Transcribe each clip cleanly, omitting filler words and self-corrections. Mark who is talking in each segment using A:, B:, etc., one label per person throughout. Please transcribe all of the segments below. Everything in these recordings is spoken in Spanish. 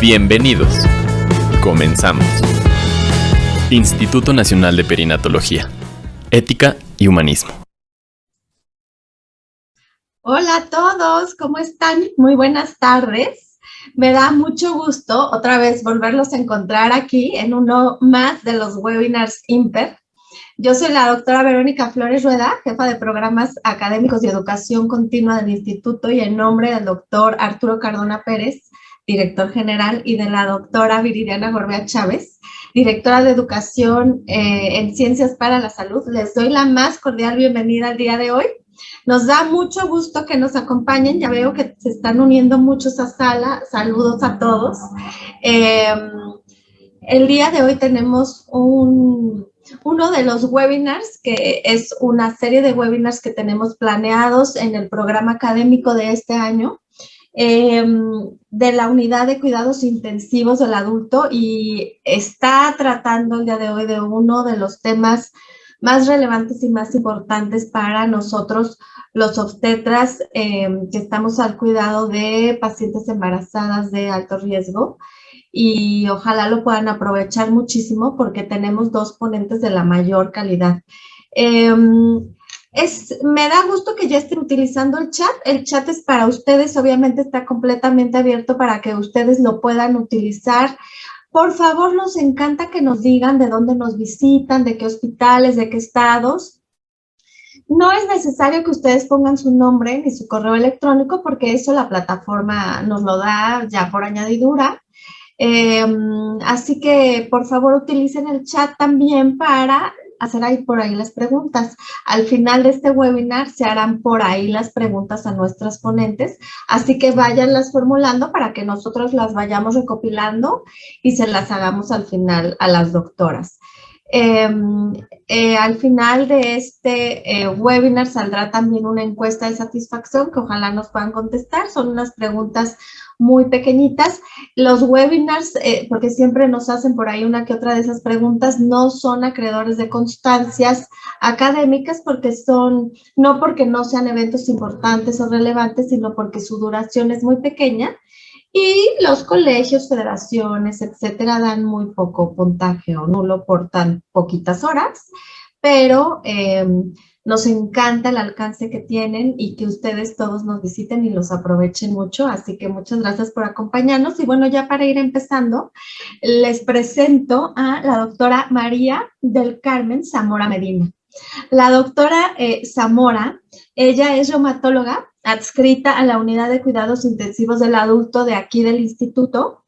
A: Bienvenidos. Comenzamos. Instituto Nacional de Perinatología, Ética y Humanismo.
B: Hola a todos, ¿cómo están? Muy buenas tardes. Me da mucho gusto otra vez volverlos a encontrar aquí en uno más de los webinars IMPER. Yo soy la doctora Verónica Flores Rueda, jefa de programas académicos y educación continua del instituto, y en nombre del doctor Arturo Cardona Pérez, director general, y de la doctora Viridiana Gorbea Chávez, directora de educación en Ciencias para la Salud, les doy la más cordial bienvenida al día de hoy. Nos da mucho gusto que nos acompañen, ya veo que se están uniendo muchos a sala, saludos a todos. El día de hoy tenemos uno de los webinars, que es una serie de webinars que tenemos planeados en el programa académico de este año, de la unidad de cuidados intensivos del adulto, y está tratando el día de hoy de uno de los temas más relevantes y más importantes para nosotros los obstetras que estamos al cuidado de pacientes embarazadas de alto riesgo, y ojalá lo puedan aprovechar muchísimo porque tenemos dos ponentes de la mayor calidad. Me da gusto que ya estén utilizando el chat. El chat es para ustedes, obviamente está completamente abierto para que ustedes lo puedan utilizar. Por favor, nos encanta que nos digan de dónde nos visitan, de qué hospitales, de qué estados. No es necesario que ustedes pongan su nombre ni su correo electrónico, porque eso la plataforma nos lo da ya por añadidura. Así que, por favor, utilicen el chat también para hacer por ahí las preguntas. Al final de este webinar se harán por ahí las preguntas a nuestras ponentes, así que váyanlas formulando para que nosotros las vayamos recopilando y se las hagamos al final a las doctoras. Al final de este webinar saldrá también una encuesta de satisfacción que ojalá nos puedan contestar. Son unas preguntas muy pequeñitas. Los webinars, porque siempre nos hacen por ahí una que otra de esas preguntas, no son acreedores de constancias académicas, no porque no sean eventos importantes o relevantes, sino porque su duración es muy pequeña. Y los colegios, federaciones, etcétera, dan muy poco puntaje o nulo por tan poquitas horas, pero nos encanta el alcance que tienen y que ustedes todos nos visiten y los aprovechen mucho. Así que muchas gracias por acompañarnos. Y bueno, ya para ir empezando, les presento a la doctora María del Carmen Zamora Medina. La doctora Zamora, ella es reumatóloga adscrita a la unidad de cuidados intensivos del adulto de aquí del instituto,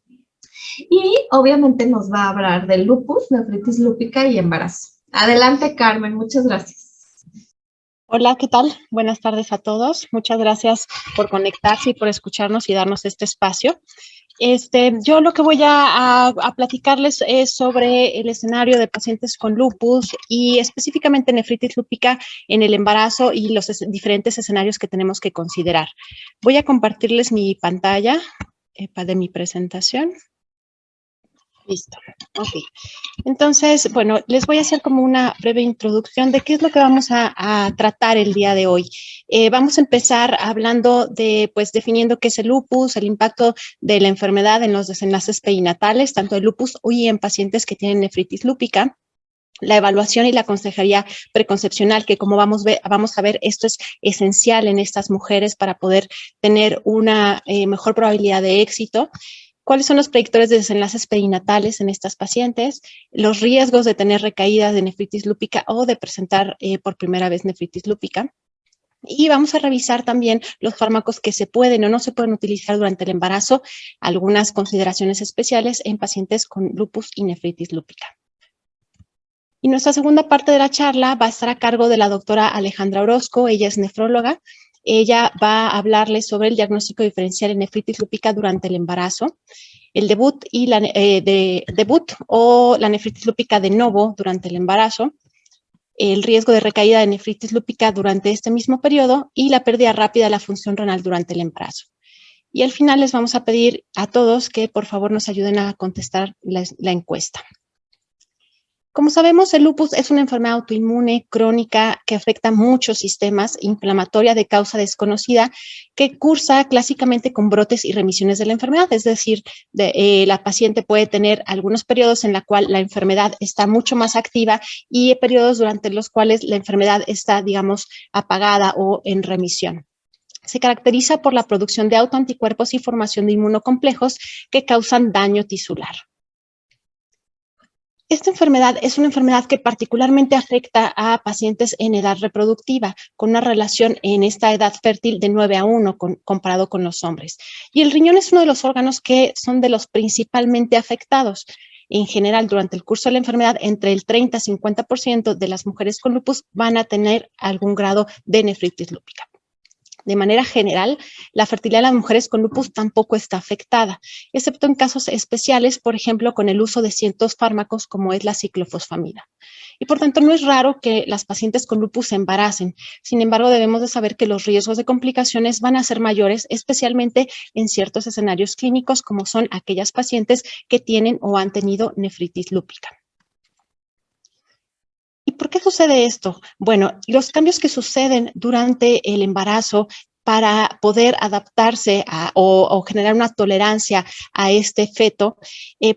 B: y obviamente nos va a hablar del lupus, nefritis lúpica y embarazo. Adelante, Carmen, muchas gracias.
C: Hola, ¿qué tal? Buenas tardes a todos. Muchas gracias por conectarse y por escucharnos y darnos este espacio. Yo lo que voy a platicarles es sobre el escenario de pacientes con lupus y específicamente nefritis lúpica en el embarazo y los diferentes escenarios que tenemos que considerar. Voy a compartirles mi pantalla de mi presentación. Listo. Ok. Entonces, bueno, les voy a hacer como una breve introducción de qué es lo que vamos a tratar el día de hoy. Vamos a empezar hablando definiendo qué es el lupus, el impacto de la enfermedad en los desenlaces perinatales, tanto el lupus y en pacientes que tienen nefritis lúpica. La evaluación y la consejería preconcepcional, que como vamos a ver, esto es esencial en estas mujeres para poder tener una mejor probabilidad de éxito. ¿Cuáles son los predictores de desenlaces perinatales en estas pacientes? Los riesgos de tener recaídas de nefritis lúpica o de presentar por primera vez nefritis lúpica. Y vamos a revisar también los fármacos que se pueden o no se pueden utilizar durante el embarazo, algunas consideraciones especiales en pacientes con lupus y nefritis lúpica. Y nuestra segunda parte de la charla va a estar a cargo de la doctora Alejandra Orozco. Ella es nefróloga. Ella va a hablarles sobre el diagnóstico diferencial en nefritis lúpica durante el embarazo, el debut o la nefritis lúpica de novo durante el embarazo, el riesgo de recaída de nefritis lúpica durante este mismo periodo y la pérdida rápida de la función renal durante el embarazo. Y al final les vamos a pedir a todos que por favor nos ayuden a contestar la encuesta. Como sabemos, el lupus es una enfermedad autoinmune crónica que afecta muchos sistemas, inflamatoria de causa desconocida, que cursa clásicamente con brotes y remisiones de la enfermedad. Es decir, la paciente puede tener algunos periodos en los cuales la enfermedad está mucho más activa y periodos durante los cuales la enfermedad está, digamos, apagada o en remisión. Se caracteriza por la producción de autoanticuerpos y formación de inmunocomplejos que causan daño tisular. Esta enfermedad es una enfermedad que particularmente afecta a pacientes en edad reproductiva, con una relación en esta edad fértil de 9 a 1 comparado con los hombres. Y el riñón es uno de los órganos que son de los principalmente afectados. En general, durante el curso de la enfermedad, entre el 30 y 50% de las mujeres con lupus van a tener algún grado de nefritis lúpica. De manera general, la fertilidad de las mujeres con lupus tampoco está afectada, excepto en casos especiales, por ejemplo, con el uso de ciertos fármacos como es la ciclofosfamida. Y por tanto, no es raro que las pacientes con lupus se embaracen. Sin embargo, debemos de saber que los riesgos de complicaciones van a ser mayores, especialmente en ciertos escenarios clínicos, como son aquellas pacientes que tienen o han tenido nefritis lúpica. ¿Por qué sucede esto? Bueno, los cambios que suceden durante el embarazo para poder adaptarse o generar una tolerancia a este feto,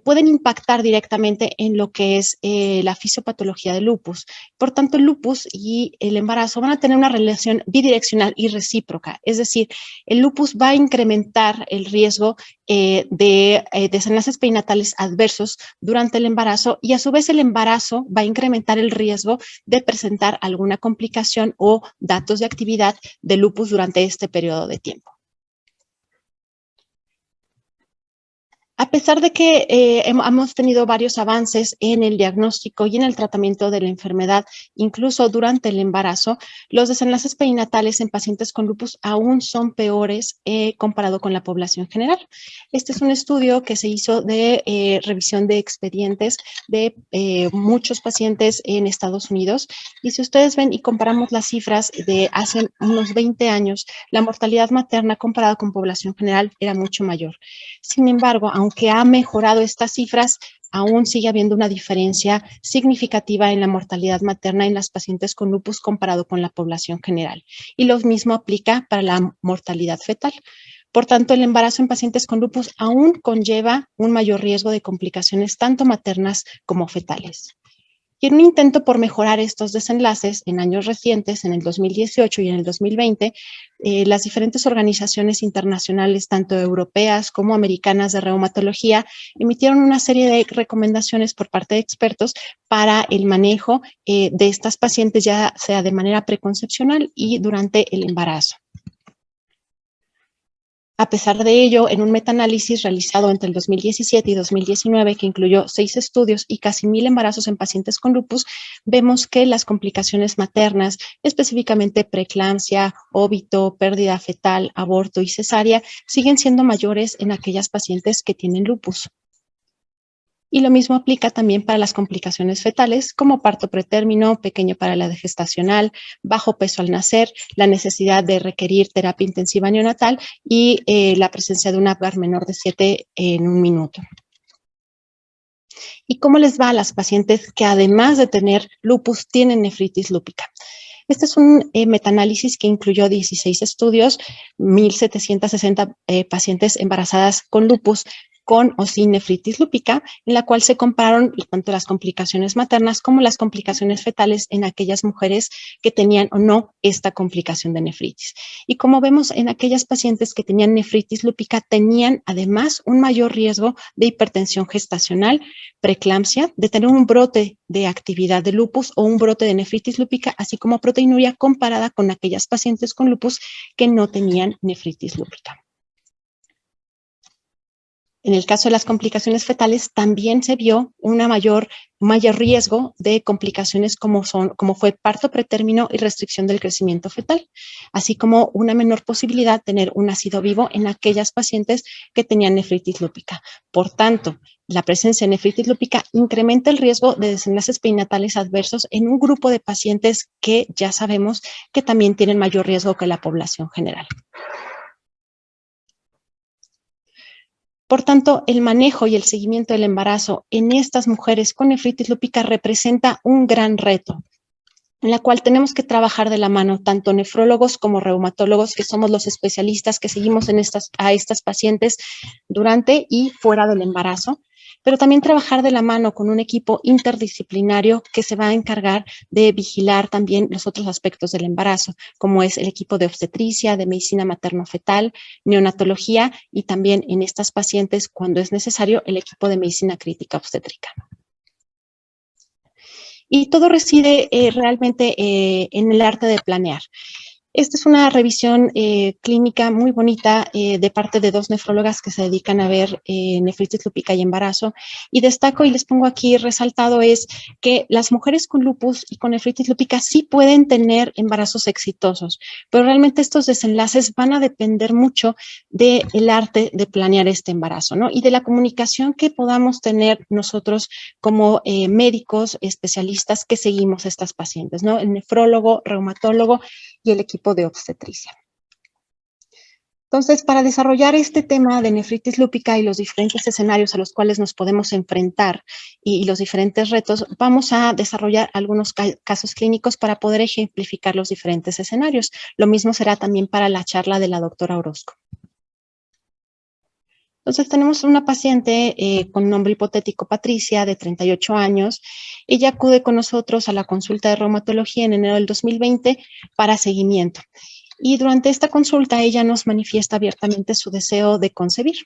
C: pueden impactar directamente en lo que es la fisiopatología del lupus. Por tanto, el lupus y el embarazo van a tener una relación bidireccional y recíproca. Es decir, el lupus va a incrementar el riesgo de desenlaces perinatales adversos durante el embarazo y a su vez el embarazo va a incrementar el riesgo de presentar alguna complicación o datos de actividad de lupus durante este periodo de tiempo. A pesar de que hemos tenido varios avances en el diagnóstico y en el tratamiento de la enfermedad, incluso durante el embarazo, los desenlaces perinatales en pacientes con lupus aún son peores comparado con la población general. Este es un estudio que se hizo de revisión de expedientes de muchos pacientes en Estados Unidos. Y si ustedes ven y comparamos las cifras de hace unos 20 años, la mortalidad materna comparada con población general era mucho mayor. Sin embargo, aunque ha mejorado estas cifras, aún sigue habiendo una diferencia significativa en la mortalidad materna en las pacientes con lupus comparado con la población general. Y lo mismo aplica para la mortalidad fetal. Por tanto, el embarazo en pacientes con lupus aún conlleva un mayor riesgo de complicaciones tanto maternas como fetales. Y en un intento por mejorar estos desenlaces, en años recientes, en el 2018 y en el 2020, las diferentes organizaciones internacionales, tanto europeas como americanas de reumatología, emitieron una serie de recomendaciones por parte de expertos para el manejo de estas pacientes, ya sea de manera preconcepcional y durante el embarazo. A pesar de ello, en un metaanálisis realizado entre el 2017 y 2019, que incluyó 6 estudios y casi 1,000 embarazos en pacientes con lupus, vemos que las complicaciones maternas, específicamente preeclampsia, óbito, pérdida fetal, aborto y cesárea, siguen siendo mayores en aquellas pacientes que tienen lupus. Y lo mismo aplica también para las complicaciones fetales, como parto pretérmino, pequeño paralelo gestacional, bajo peso al nacer, la necesidad de requerir terapia intensiva neonatal y la presencia de un Apgar menor de 7 en un minuto. ¿Y cómo les va a las pacientes que además de tener lupus tienen nefritis lúpica? Este es un metaanálisis que incluyó 16 estudios, 1,760 pacientes embarazadas con lupus, con o sin nefritis lúpica, en la cual se compararon tanto las complicaciones maternas como las complicaciones fetales en aquellas mujeres que tenían o no esta complicación de nefritis. Y como vemos, en aquellas pacientes que tenían nefritis lúpica tenían además un mayor riesgo de hipertensión gestacional, preeclampsia, de tener un brote de actividad de lupus o un brote de nefritis lúpica, así como proteinuria comparada con aquellas pacientes con lupus que no tenían nefritis lúpica. En el caso de las complicaciones fetales, también se vio un mayor riesgo de complicaciones como fue parto pretérmino y restricción del crecimiento fetal, así como una menor posibilidad de tener un nacido vivo en aquellas pacientes que tenían nefritis lúpica. Por tanto, la presencia de nefritis lúpica incrementa el riesgo de desenlaces perinatales adversos en un grupo de pacientes que ya sabemos que también tienen mayor riesgo que la población general. Por tanto, el manejo y el seguimiento del embarazo en estas mujeres con nefritis lúpica representa un gran reto, en la cual tenemos que trabajar de la mano tanto nefrólogos como reumatólogos, que somos los especialistas que seguimos a estas pacientes durante y fuera del embarazo, pero también trabajar de la mano con un equipo interdisciplinario que se va a encargar de vigilar también los otros aspectos del embarazo, como es el equipo de obstetricia, de medicina materno-fetal, neonatología y también en estas pacientes, cuando es necesario, el equipo de medicina crítica obstétrica. Y todo reside realmente en el arte de planear. Esta es una revisión clínica muy bonita de parte de 2 nefrólogas que se dedican a ver nefritis lúpica y embarazo. Y destaco y les pongo aquí resaltado es que las mujeres con lupus y con nefritis lúpica sí pueden tener embarazos exitosos, pero realmente estos desenlaces van a depender mucho del arte de planear este embarazo, ¿no? Y de la comunicación que podamos tener nosotros como médicos especialistas que seguimos a estas pacientes, ¿no? El nefrólogo, reumatólogo y el equipo de obstetricia. Entonces, para desarrollar este tema de nefritis lúpica y los diferentes escenarios a los cuales nos podemos enfrentar y los diferentes retos, vamos a desarrollar algunos casos clínicos para poder ejemplificar los diferentes escenarios. Lo mismo será también para la charla de la doctora Orozco. Entonces, tenemos una paciente con nombre hipotético Patricia, de 38 años. Ella acude con nosotros a la consulta de reumatología en enero del 2020 para seguimiento. Y durante esta consulta, ella nos manifiesta abiertamente su deseo de concebir.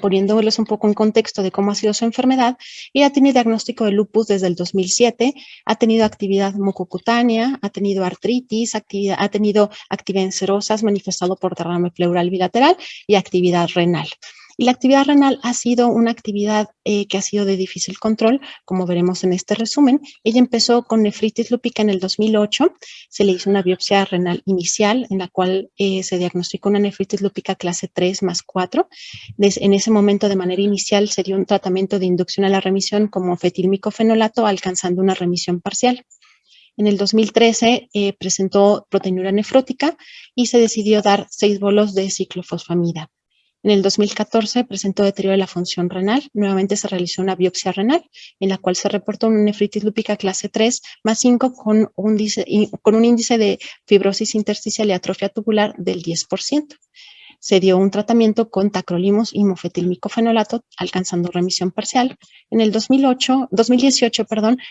C: Poniéndoles un poco en contexto de cómo ha sido su enfermedad, ella tiene diagnóstico de lupus desde el 2007, ha tenido actividad mucocutánea, ha tenido artritis, ha tenido actividad en serosas manifestado por derrame pleural bilateral y actividad renal. Y la actividad renal ha sido una actividad que ha sido de difícil control, como veremos en este resumen. Ella empezó con nefritis lúpica en el 2008, se le hizo una biopsia renal inicial en la cual se diagnosticó una nefritis lúpica clase 3 más 4. En ese momento, de manera inicial, se dio un tratamiento de inducción a la remisión como fetilmicofenolato, alcanzando una remisión parcial. En el 2013 presentó proteinuria nefrótica y se decidió dar 6 bolos de ciclofosfamida. En el 2014 presentó deterioro de la función renal. Nuevamente se realizó una biopsia renal en la cual se reportó una nefritis lúpica clase 3 más 5 con un índice de fibrosis intersticial y atrofia tubular del 10%. Se dio un tratamiento con tacrolimus y mofetilmicofenolato, alcanzando remisión parcial. En el 2018,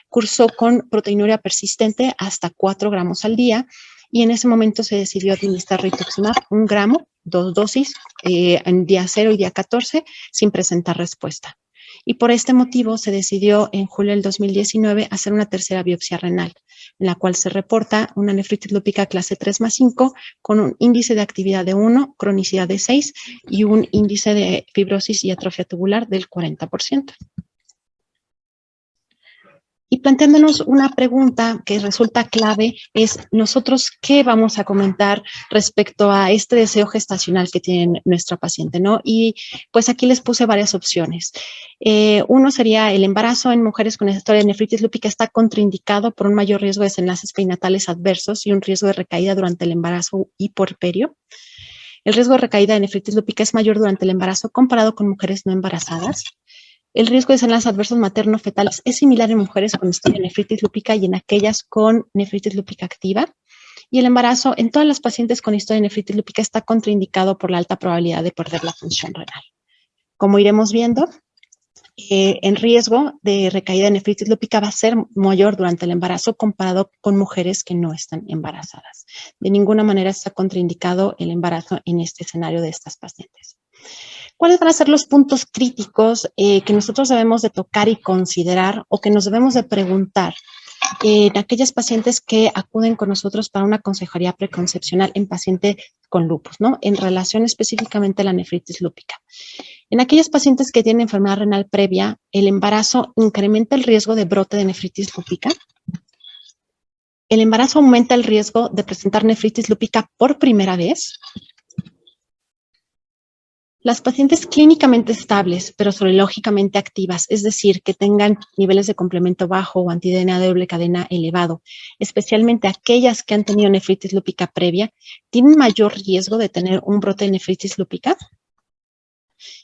C: cursó con proteinuria persistente hasta 4 gramos al día y en ese momento se decidió administrar rituximab 1 gramo, 2 dosis, en día 0 y día 14, sin presentar respuesta. Y por este motivo se decidió en julio del 2019 hacer una tercera biopsia renal, en la cual se reporta una nefritis lúpica clase 3 más 5 con un índice de actividad de 1, cronicidad de 6 y un índice de fibrosis y atrofia tubular del 40%. Y planteándonos una pregunta que resulta clave es nosotros qué vamos a comentar respecto a este deseo gestacional que tiene nuestra paciente, ¿no? Y pues aquí les puse varias opciones. Uno sería el embarazo en mujeres con historia de nefritis lúpica está contraindicado por un mayor riesgo de desenlaces perinatales adversos y un riesgo de recaída durante el embarazo y puerperio. El riesgo de recaída de nefritis lúpica es mayor durante el embarazo comparado con mujeres no embarazadas. El riesgo de desenlaces adversos materno-fetales es similar en mujeres con historia de nefritis lúpica y en aquellas con nefritis lúpica activa. Y el embarazo en todas las pacientes con historia de nefritis lúpica está contraindicado por la alta probabilidad de perder la función renal. Como iremos viendo, en riesgo de recaída de nefritis lúpica va a ser mayor durante el embarazo comparado con mujeres que no están embarazadas. De ninguna manera está contraindicado el embarazo en este escenario de estas pacientes. ¿Cuáles van a ser los puntos críticos que nosotros debemos de tocar y considerar o que nos debemos de preguntar en aquellas pacientes que acuden con nosotros para una consejería preconcepcional en paciente con lupus, ¿no? En relación específicamente a la nefritis lúpica. En aquellas pacientes que tienen enfermedad renal previa, ¿el embarazo incrementa el riesgo de brote de nefritis lúpica? ¿El embarazo aumenta el riesgo de presentar nefritis lúpica por primera vez? Las pacientes clínicamente estables, pero sorológicamente activas, es decir, que tengan niveles de complemento bajo o anti-DNA de doble cadena elevado, especialmente aquellas que han tenido nefritis lúpica previa, ¿tienen mayor riesgo de tener un brote de nefritis lúpica?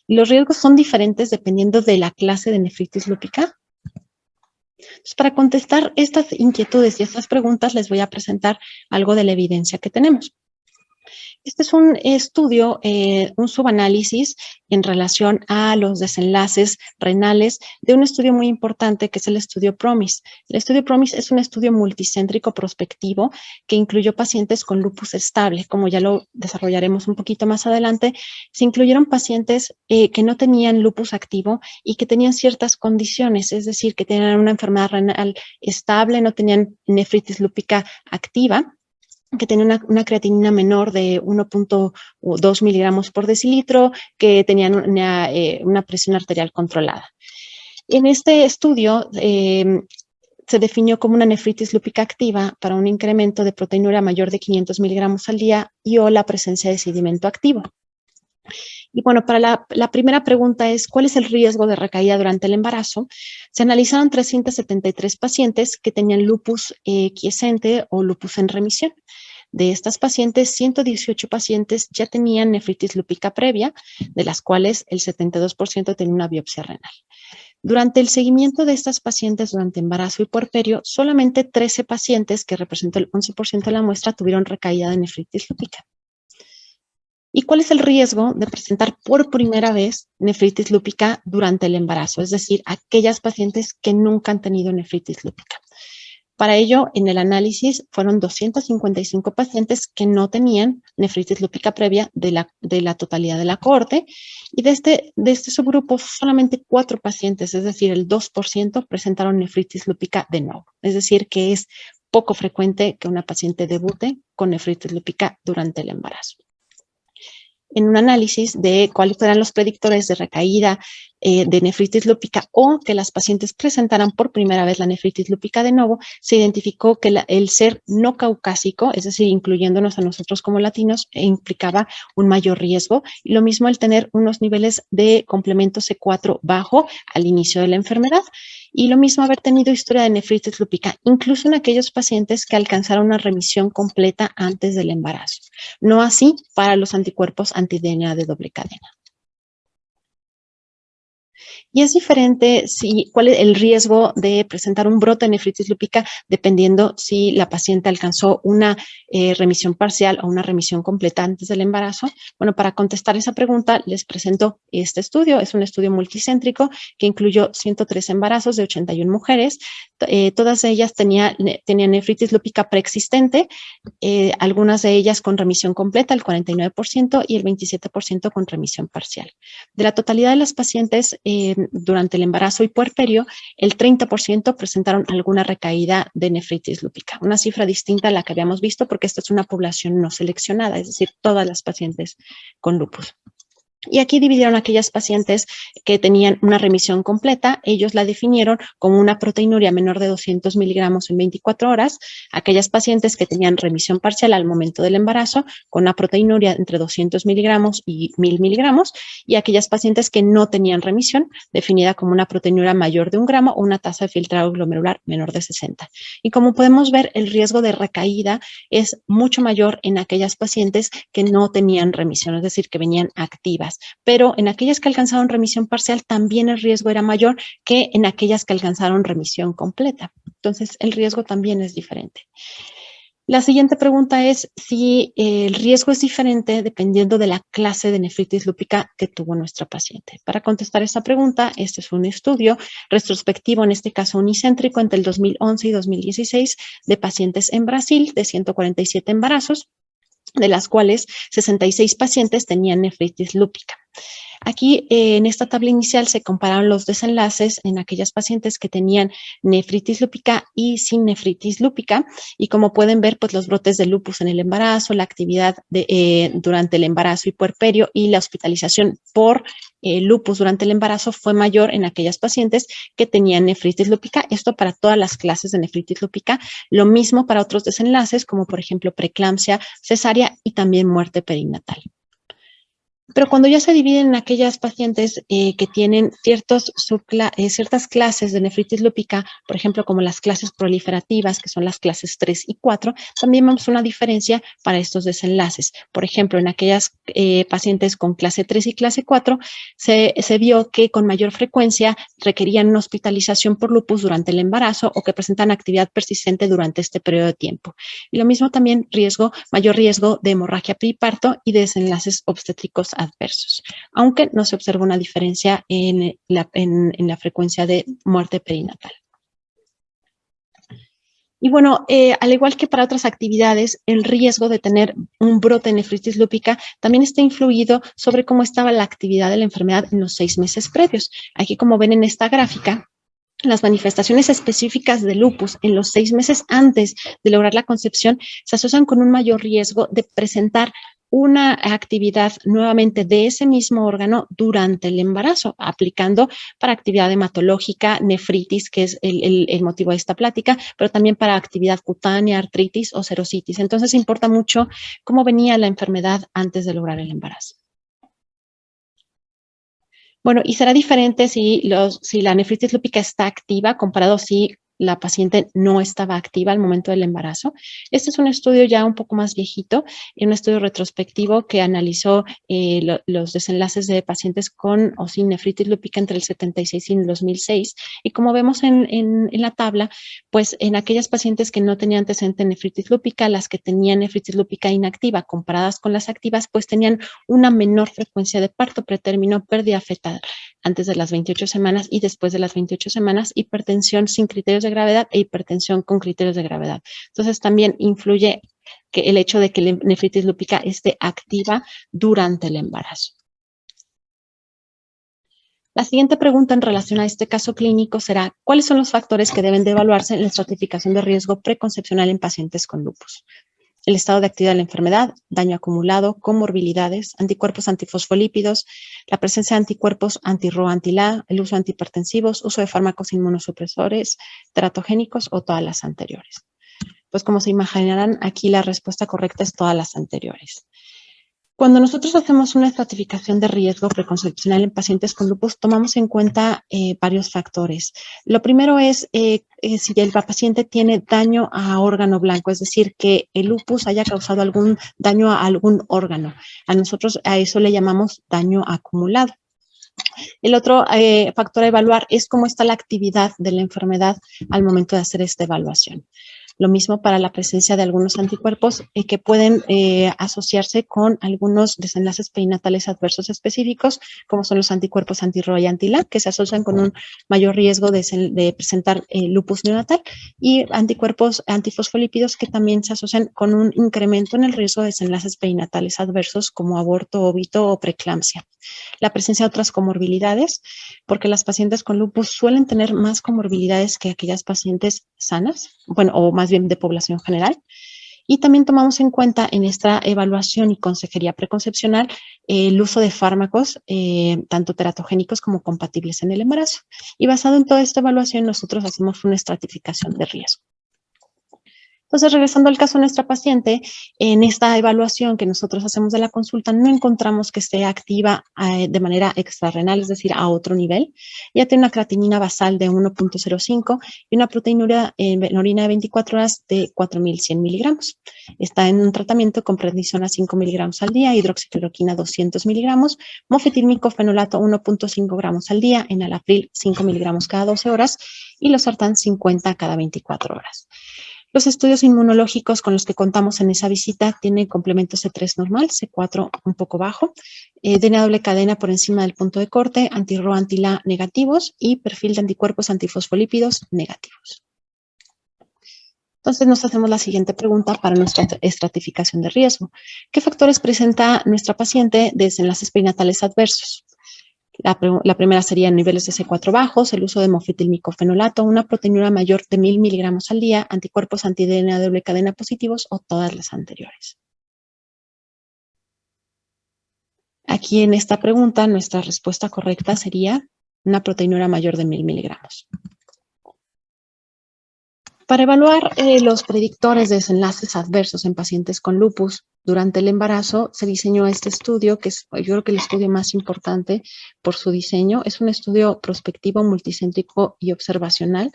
C: Y los riesgos son diferentes dependiendo de la clase de nefritis lúpica. Entonces, para contestar estas inquietudes y estas preguntas, les voy a presentar algo de la evidencia que tenemos. Este es un estudio, un subanálisis en relación a los desenlaces renales de un estudio muy importante que es el estudio PROMIS. El estudio PROMIS es un estudio multicéntrico prospectivo que incluyó pacientes con lupus estable, como ya lo desarrollaremos un poquito más adelante. Se incluyeron pacientes que no tenían lupus activo y que tenían ciertas condiciones, es decir, que tenían una enfermedad renal estable, no tenían nefritis lúpica activa, que tenía una creatinina menor de 1.2 miligramos por decilitro, que tenían una presión arterial controlada. En este estudio se definió como una nefritis lúpica activa para un incremento de proteinuria mayor de 500 miligramos al día y o la presencia de sedimento activo. Y bueno, para la primera pregunta es, ¿cuál es el riesgo de recaída durante el embarazo? Se analizaron 373 pacientes que tenían lupus quiescente o lupus en remisión. De estas pacientes, 118 pacientes ya tenían nefritis lúpica previa, de las cuales el 72% tenía una biopsia renal. Durante el seguimiento de estas pacientes durante embarazo y puerperio, solamente 13 pacientes, que representó el 11% de la muestra, tuvieron recaída de nefritis lúpica. ¿Y cuál es el riesgo de presentar por primera vez nefritis lúpica durante el embarazo? Es decir, aquellas pacientes que nunca han tenido nefritis lúpica. Para ello, en el análisis fueron 255 pacientes que no tenían nefritis lúpica previa de la totalidad de la cohorte, y de este subgrupo solamente 4 pacientes, es decir, el 2%, presentaron nefritis lúpica de nuevo. Es decir, que es poco frecuente que una paciente debute con nefritis lúpica durante el embarazo. En un análisis de cuáles eran los predictores de recaída de nefritis lúpica o que las pacientes presentaran por primera vez la nefritis lúpica de nuevo, se identificó que el ser no caucásico, es decir, incluyéndonos a nosotros como latinos, implicaba un mayor riesgo. Y lo mismo el tener unos niveles de complemento C4 bajo al inicio de la enfermedad. Y lo mismo haber tenido historia de nefritis lúpica, incluso en aquellos pacientes que alcanzaron una remisión completa antes del embarazo. No así para los anticuerpos anti-DNA de doble cadena. Y es diferente cuál es el riesgo de presentar un brote de nefritis lúpica dependiendo si la paciente alcanzó una remisión parcial o una remisión completa antes del embarazo. Bueno, para contestar esa pregunta les presento este estudio. Es un estudio multicéntrico que incluyó 103 embarazos de 81 mujeres. Todas ellas tenían nefritis lúpica preexistente, algunas de ellas con remisión completa, el 49%, y el 27% con remisión parcial. De la totalidad de las pacientes durante el embarazo y puerperio, el 30% presentaron alguna recaída de nefritis lúpica, una cifra distinta a la que habíamos visto porque esta es una población no seleccionada, es decir, todas las pacientes con lupus. Y aquí dividieron aquellas pacientes que tenían una remisión completa. Ellos la definieron como una proteinuria menor de 200 miligramos en 24 horas. Aquellas pacientes que tenían remisión parcial al momento del embarazo, con una proteinuria entre 200 miligramos y 1000 miligramos. Y aquellas pacientes que no tenían remisión, definida como una proteinuria mayor de 1 gramo o una tasa de filtrado glomerular menor de 60. Y como podemos ver, el riesgo de recaída es mucho mayor en aquellas pacientes que no tenían remisión, es decir, que venían activas. Pero en aquellas que alcanzaron remisión parcial también el riesgo era mayor que en aquellas que alcanzaron remisión completa. Entonces, el riesgo también es diferente. La siguiente pregunta es si el riesgo es diferente dependiendo de la clase de nefritis lúpica que tuvo nuestra paciente. Para contestar esta pregunta, este es un estudio retrospectivo, en este caso unicéntrico, entre el 2011 y 2016 de pacientes en Brasil de 147 embarazos, de las cuales 66 pacientes tenían nefritis lúpica. Aquí en esta tabla inicial se compararon los desenlaces en aquellas pacientes que tenían nefritis lúpica y sin nefritis lúpica, y como pueden ver, pues los brotes de lupus en el embarazo, la actividad durante el embarazo y puerperio y la hospitalización por lupus durante el embarazo fue mayor en aquellas pacientes que tenían nefritis lúpica. Esto para todas las clases de nefritis lúpica. Lo mismo para otros desenlaces como por ejemplo preeclampsia, cesárea y también muerte perinatal. Pero cuando ya se dividen en aquellas pacientes que tienen ciertas clases de nefritis lúpica, por ejemplo, como las clases proliferativas, que son las clases 3 y 4, también vemos una diferencia para estos desenlaces. Por ejemplo, en aquellas pacientes con clase 3 y clase 4, se vio que con mayor frecuencia requerían una hospitalización por lupus durante el embarazo o que presentan actividad persistente durante este periodo de tiempo. Y lo mismo también mayor riesgo de hemorragia periparto y de desenlaces obstétricos adversos, aunque no se observa una diferencia en la frecuencia de muerte perinatal. Y bueno, al igual que para otras actividades, el riesgo de tener un brote de nefritis lúpica también está influido sobre cómo estaba la actividad de la enfermedad en los 6 meses previos. Aquí, como ven en esta gráfica, las manifestaciones específicas de lupus en los 6 meses antes de lograr la concepción se asocian con un mayor riesgo de presentar una actividad nuevamente de ese mismo órgano durante el embarazo, aplicando para actividad hematológica, nefritis, que es el motivo de esta plática, pero también para actividad cutánea, artritis o serositis. Entonces, importa mucho cómo venía la enfermedad antes de lograr el embarazo. Bueno, y será diferente si la nefritis lúpica está activa comparado si la paciente no estaba activa al momento del embarazo. Este es un estudio ya un poco más viejito, un estudio retrospectivo que analizó los desenlaces de pacientes con o sin nefritis lúpica entre el 76 y el 2006. Y como vemos en la tabla, pues en aquellas pacientes que no tenían antecedente de nefritis lúpica, las que tenían nefritis lúpica inactiva comparadas con las activas, pues tenían una menor frecuencia de parto pretérmino, pérdida fetal antes de las 28 semanas y después de las 28 semanas, hipertensión sin criterios de gravedad e hipertensión con criterios de gravedad. Entonces también influye que el hecho de que la nefritis lúpica esté activa durante el embarazo. La siguiente pregunta en relación a este caso clínico será: ¿cuáles son los factores que deben de evaluarse en la estratificación de riesgo preconcepcional en pacientes con lupus? El estado de actividad de la enfermedad, daño acumulado, comorbilidades, anticuerpos antifosfolípidos, la presencia de anticuerpos anti-RO, anti-LA, el uso de antihipertensivos, uso de fármacos inmunosupresores, teratogénicos o todas las anteriores. Pues como se imaginarán, aquí la respuesta correcta es todas las anteriores. Cuando nosotros hacemos una estratificación de riesgo preconcepcional en pacientes con lupus, tomamos en cuenta varios factores. Lo primero es si el paciente tiene daño a órgano blanco, es decir, que el lupus haya causado algún daño a algún órgano. Nosotros a eso le llamamos daño acumulado. El otro factor a evaluar es cómo está la actividad de la enfermedad al momento de hacer esta evaluación. Lo mismo para la presencia de algunos anticuerpos que pueden asociarse con algunos desenlaces perinatales adversos específicos, como son los anticuerpos anti-RO y anti-LA, que se asocian con un mayor riesgo de presentar lupus neonatal, y anticuerpos antifosfolípidos que también se asocian con un incremento en el riesgo de desenlaces perinatales adversos, como aborto, óbito o preeclampsia. La presencia de otras comorbilidades, porque las pacientes con lupus suelen tener más comorbilidades que aquellas pacientes sanas, bueno, o más bien de población general. Y también tomamos en cuenta en esta evaluación y consejería preconcepcional el uso de fármacos, tanto teratogénicos como compatibles en el embarazo. Y basado en toda esta evaluación, nosotros hacemos una estratificación de riesgo. Entonces, regresando al caso de nuestra paciente, en esta evaluación que nosotros hacemos de la consulta, no encontramos que esté activa de manera extrarrenal, es decir, a otro nivel. Ya tiene una creatinina basal de 1.05 y una proteinuria en orina de 24 horas de 4.100 miligramos. Está en un tratamiento con prednisona 5 miligramos al día, hidroxicloroquina 200 miligramos, mofetilmico fenolato 1.5 gramos al día, enalapril 5 miligramos cada 12 horas y losartán 50 cada 24 horas. Los estudios inmunológicos con los que contamos en esa visita tienen complemento C3 normal, C4 un poco bajo, DNA doble cadena por encima del punto de corte, anti-RO, anti-LA negativos y perfil de anticuerpos antifosfolípidos negativos. Entonces nos hacemos la siguiente pregunta para nuestra estratificación de riesgo. ¿Qué factores presenta nuestra paciente de desenlaces perinatales adversos? La primera sería niveles de C4 bajos, el uso de mofetilmico fenolato, una proteinura mayor de 1.000 miligramos al día, anticuerpos anti-DNA doble cadena positivos o todas las anteriores. Aquí en esta pregunta, nuestra respuesta correcta sería una proteinura mayor de 1.000 miligramos. Para evaluar los predictores de desenlaces adversos en pacientes con lupus durante el embarazo, se diseñó este estudio, que es yo creo que el estudio más importante por su diseño. Es un estudio prospectivo, multicéntrico y observacional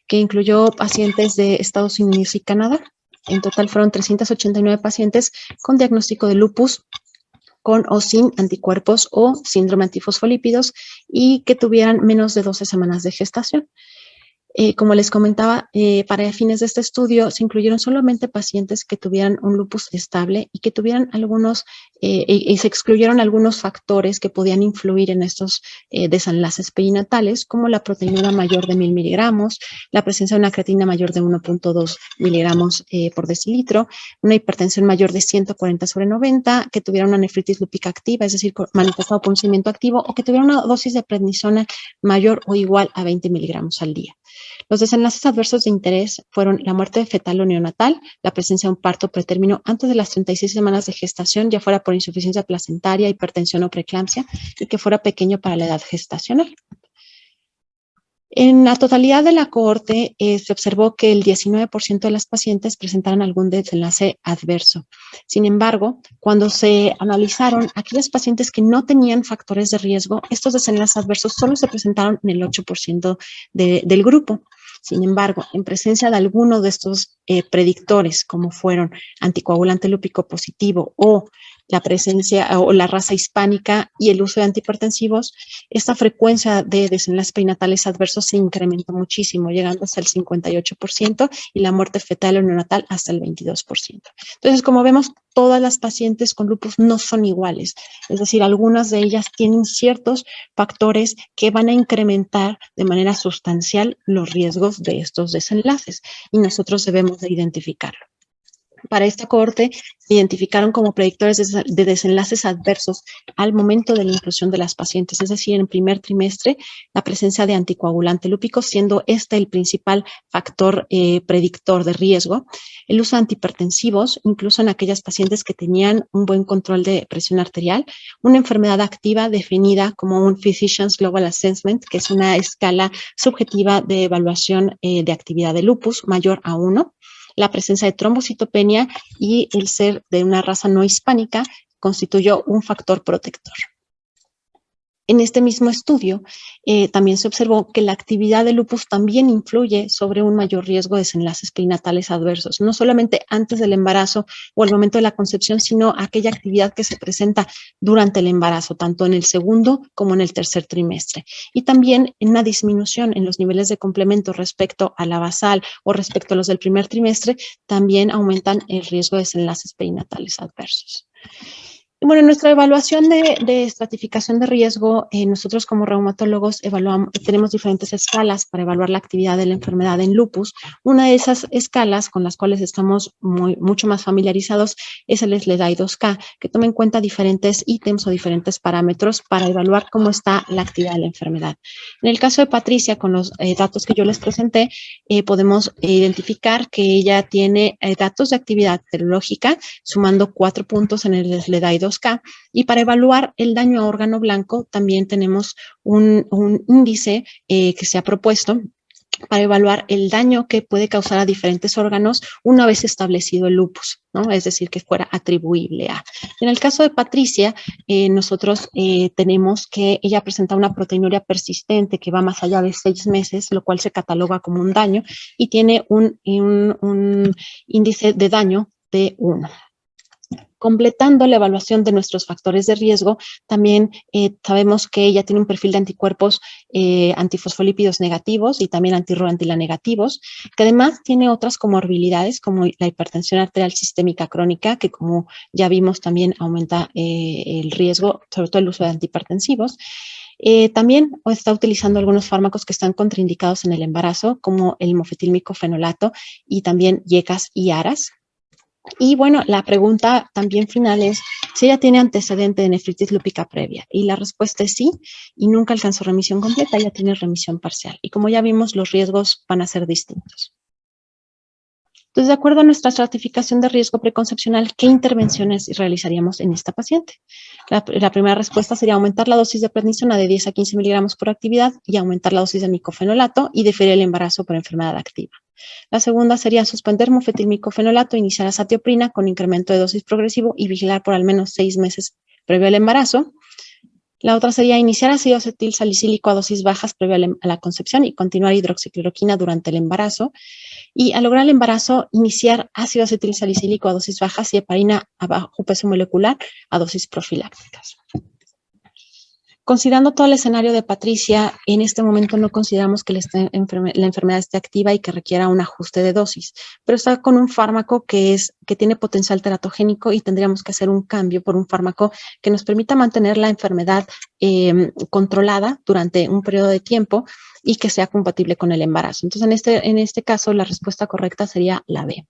C: que incluyó pacientes de Estados Unidos y Canadá. En total fueron 389 pacientes con diagnóstico de lupus con o sin anticuerpos o síndrome antifosfolípidos y que tuvieran menos de 12 semanas de gestación. Como les comentaba, para fines de este estudio se incluyeron solamente pacientes que tuvieran un lupus estable y que tuvieran algunos, y se excluyeron algunos factores que podían influir en estos desenlaces perinatales, como la proteinura mayor de 1000 miligramos, la presencia de una creatina mayor de 1.2 miligramos por decilitro, una hipertensión mayor de 140/90, que tuviera una nefritis lúpica activa, es decir, manifestado por un cimiento activo, o que tuviera una dosis de prednisona mayor o igual a 20 miligramos al día. Los desenlaces adversos de interés fueron la muerte fetal o neonatal, la presencia de un parto pretérmino antes de las 36 semanas de gestación, ya fuera por insuficiencia placentaria, hipertensión o preeclampsia, y que fuera pequeño para la edad gestacional. En la totalidad de la cohorte se observó que el 19% de las pacientes presentaron algún desenlace adverso. Sin embargo, cuando se analizaron aquellas pacientes que no tenían factores de riesgo, estos desenlaces adversos solo se presentaron en el 8% del grupo. Sin embargo, en presencia de alguno de estos predictores, como fueron anticoagulante lúpico positivo o la presencia o la raza hispánica y el uso de antihipertensivos, esta frecuencia de desenlaces perinatales adversos se incrementó muchísimo, llegando hasta el 58% y la muerte fetal o neonatal hasta el 22%. Entonces, como vemos, todas las pacientes con lupus no son iguales, es decir, algunas de ellas tienen ciertos factores que van a incrementar de manera sustancial los riesgos de estos desenlaces y nosotros debemos de identificarlo. Para esta cohorte se identificaron como predictores de desenlaces adversos al momento de la inclusión de las pacientes, es decir, en el primer trimestre, la presencia de anticoagulante lúpico, siendo este el principal factor predictor de riesgo, el uso de antihipertensivos, incluso en aquellas pacientes que tenían un buen control de presión arterial, una enfermedad activa definida como un Physician's Global Assessment, que es una escala subjetiva de evaluación de actividad de lupus mayor a 1, la presencia de trombocitopenia y el ser de una raza no hispánica constituyó un factor protector. En este mismo estudio también se observó que la actividad de lupus también influye sobre un mayor riesgo de desenlaces perinatales adversos, no solamente antes del embarazo o al momento de la concepción, sino aquella actividad que se presenta durante el embarazo, tanto en el segundo como en el tercer trimestre. Y también en una disminución en los niveles de complemento respecto a la basal o respecto a los del primer trimestre, también aumentan el riesgo de desenlaces perinatales adversos. Bueno, en nuestra evaluación de estratificación de riesgo, nosotros como reumatólogos tenemos diferentes escalas para evaluar la actividad de la enfermedad en lupus. Una de esas escalas con las cuales estamos mucho más familiarizados es el SLEDAI-2K, que toma en cuenta diferentes ítems o diferentes parámetros para evaluar cómo está la actividad de la enfermedad. En el caso de Patricia, con los datos que yo les presenté, podemos identificar que ella tiene datos de actividad serológica, sumando 4 puntos en el SLEDAI-2K, y para evaluar el daño a órgano blanco también tenemos un índice que se ha propuesto para evaluar el daño que puede causar a diferentes órganos una vez establecido el lupus, ¿no? Es decir, que fuera atribuible a. En el caso de Patricia, nosotros tenemos que ella presenta una proteinuria persistente que va más allá de 6 meses, lo cual se cataloga como un daño y tiene un índice de daño de 1. Completando la evaluación de nuestros factores de riesgo, también sabemos que ella tiene un perfil de anticuerpos antifosfolípidos negativos y también antirroantila negativos, que además tiene otras comorbilidades como la hipertensión arterial sistémica crónica, que como ya vimos también aumenta el riesgo, sobre todo el uso de antihipertensivos. También está utilizando algunos fármacos que están contraindicados en el embarazo, como el mofetilmicofenolato y también IECAS y ARAS. Y bueno, la pregunta también final es si ella tiene antecedente de nefritis lúpica previa. Y la respuesta es sí, y nunca alcanzó remisión completa, ella tiene remisión parcial. Y como ya vimos, los riesgos van a ser distintos. Entonces, de acuerdo a nuestra estratificación de riesgo preconcepcional, ¿qué intervenciones realizaríamos en esta paciente? La primera respuesta sería aumentar la dosis de prednisona de 10 a 15 miligramos por actividad y aumentar la dosis de micofenolato y diferir el embarazo por enfermedad activa. La segunda sería suspender mofetilmicofenolato, iniciar azatioprina con incremento de dosis progresivo y vigilar por al menos 6 meses previo al embarazo. La otra sería iniciar ácido acetil salicílico a dosis bajas previo a la concepción y continuar hidroxicloroquina durante el embarazo. Y al lograr el embarazo, iniciar ácido acetil salicílico a dosis bajas y heparina a bajo peso molecular a dosis profilácticas. Considerando todo el escenario de Patricia, en este momento no consideramos que la enfermedad esté activa y que requiera un ajuste de dosis, pero está con un fármaco que tiene potencial teratogénico y tendríamos que hacer un cambio por un fármaco que nos permita mantener la enfermedad controlada durante un periodo de tiempo y que sea compatible con el embarazo. Entonces, en este caso, la respuesta correcta sería la B.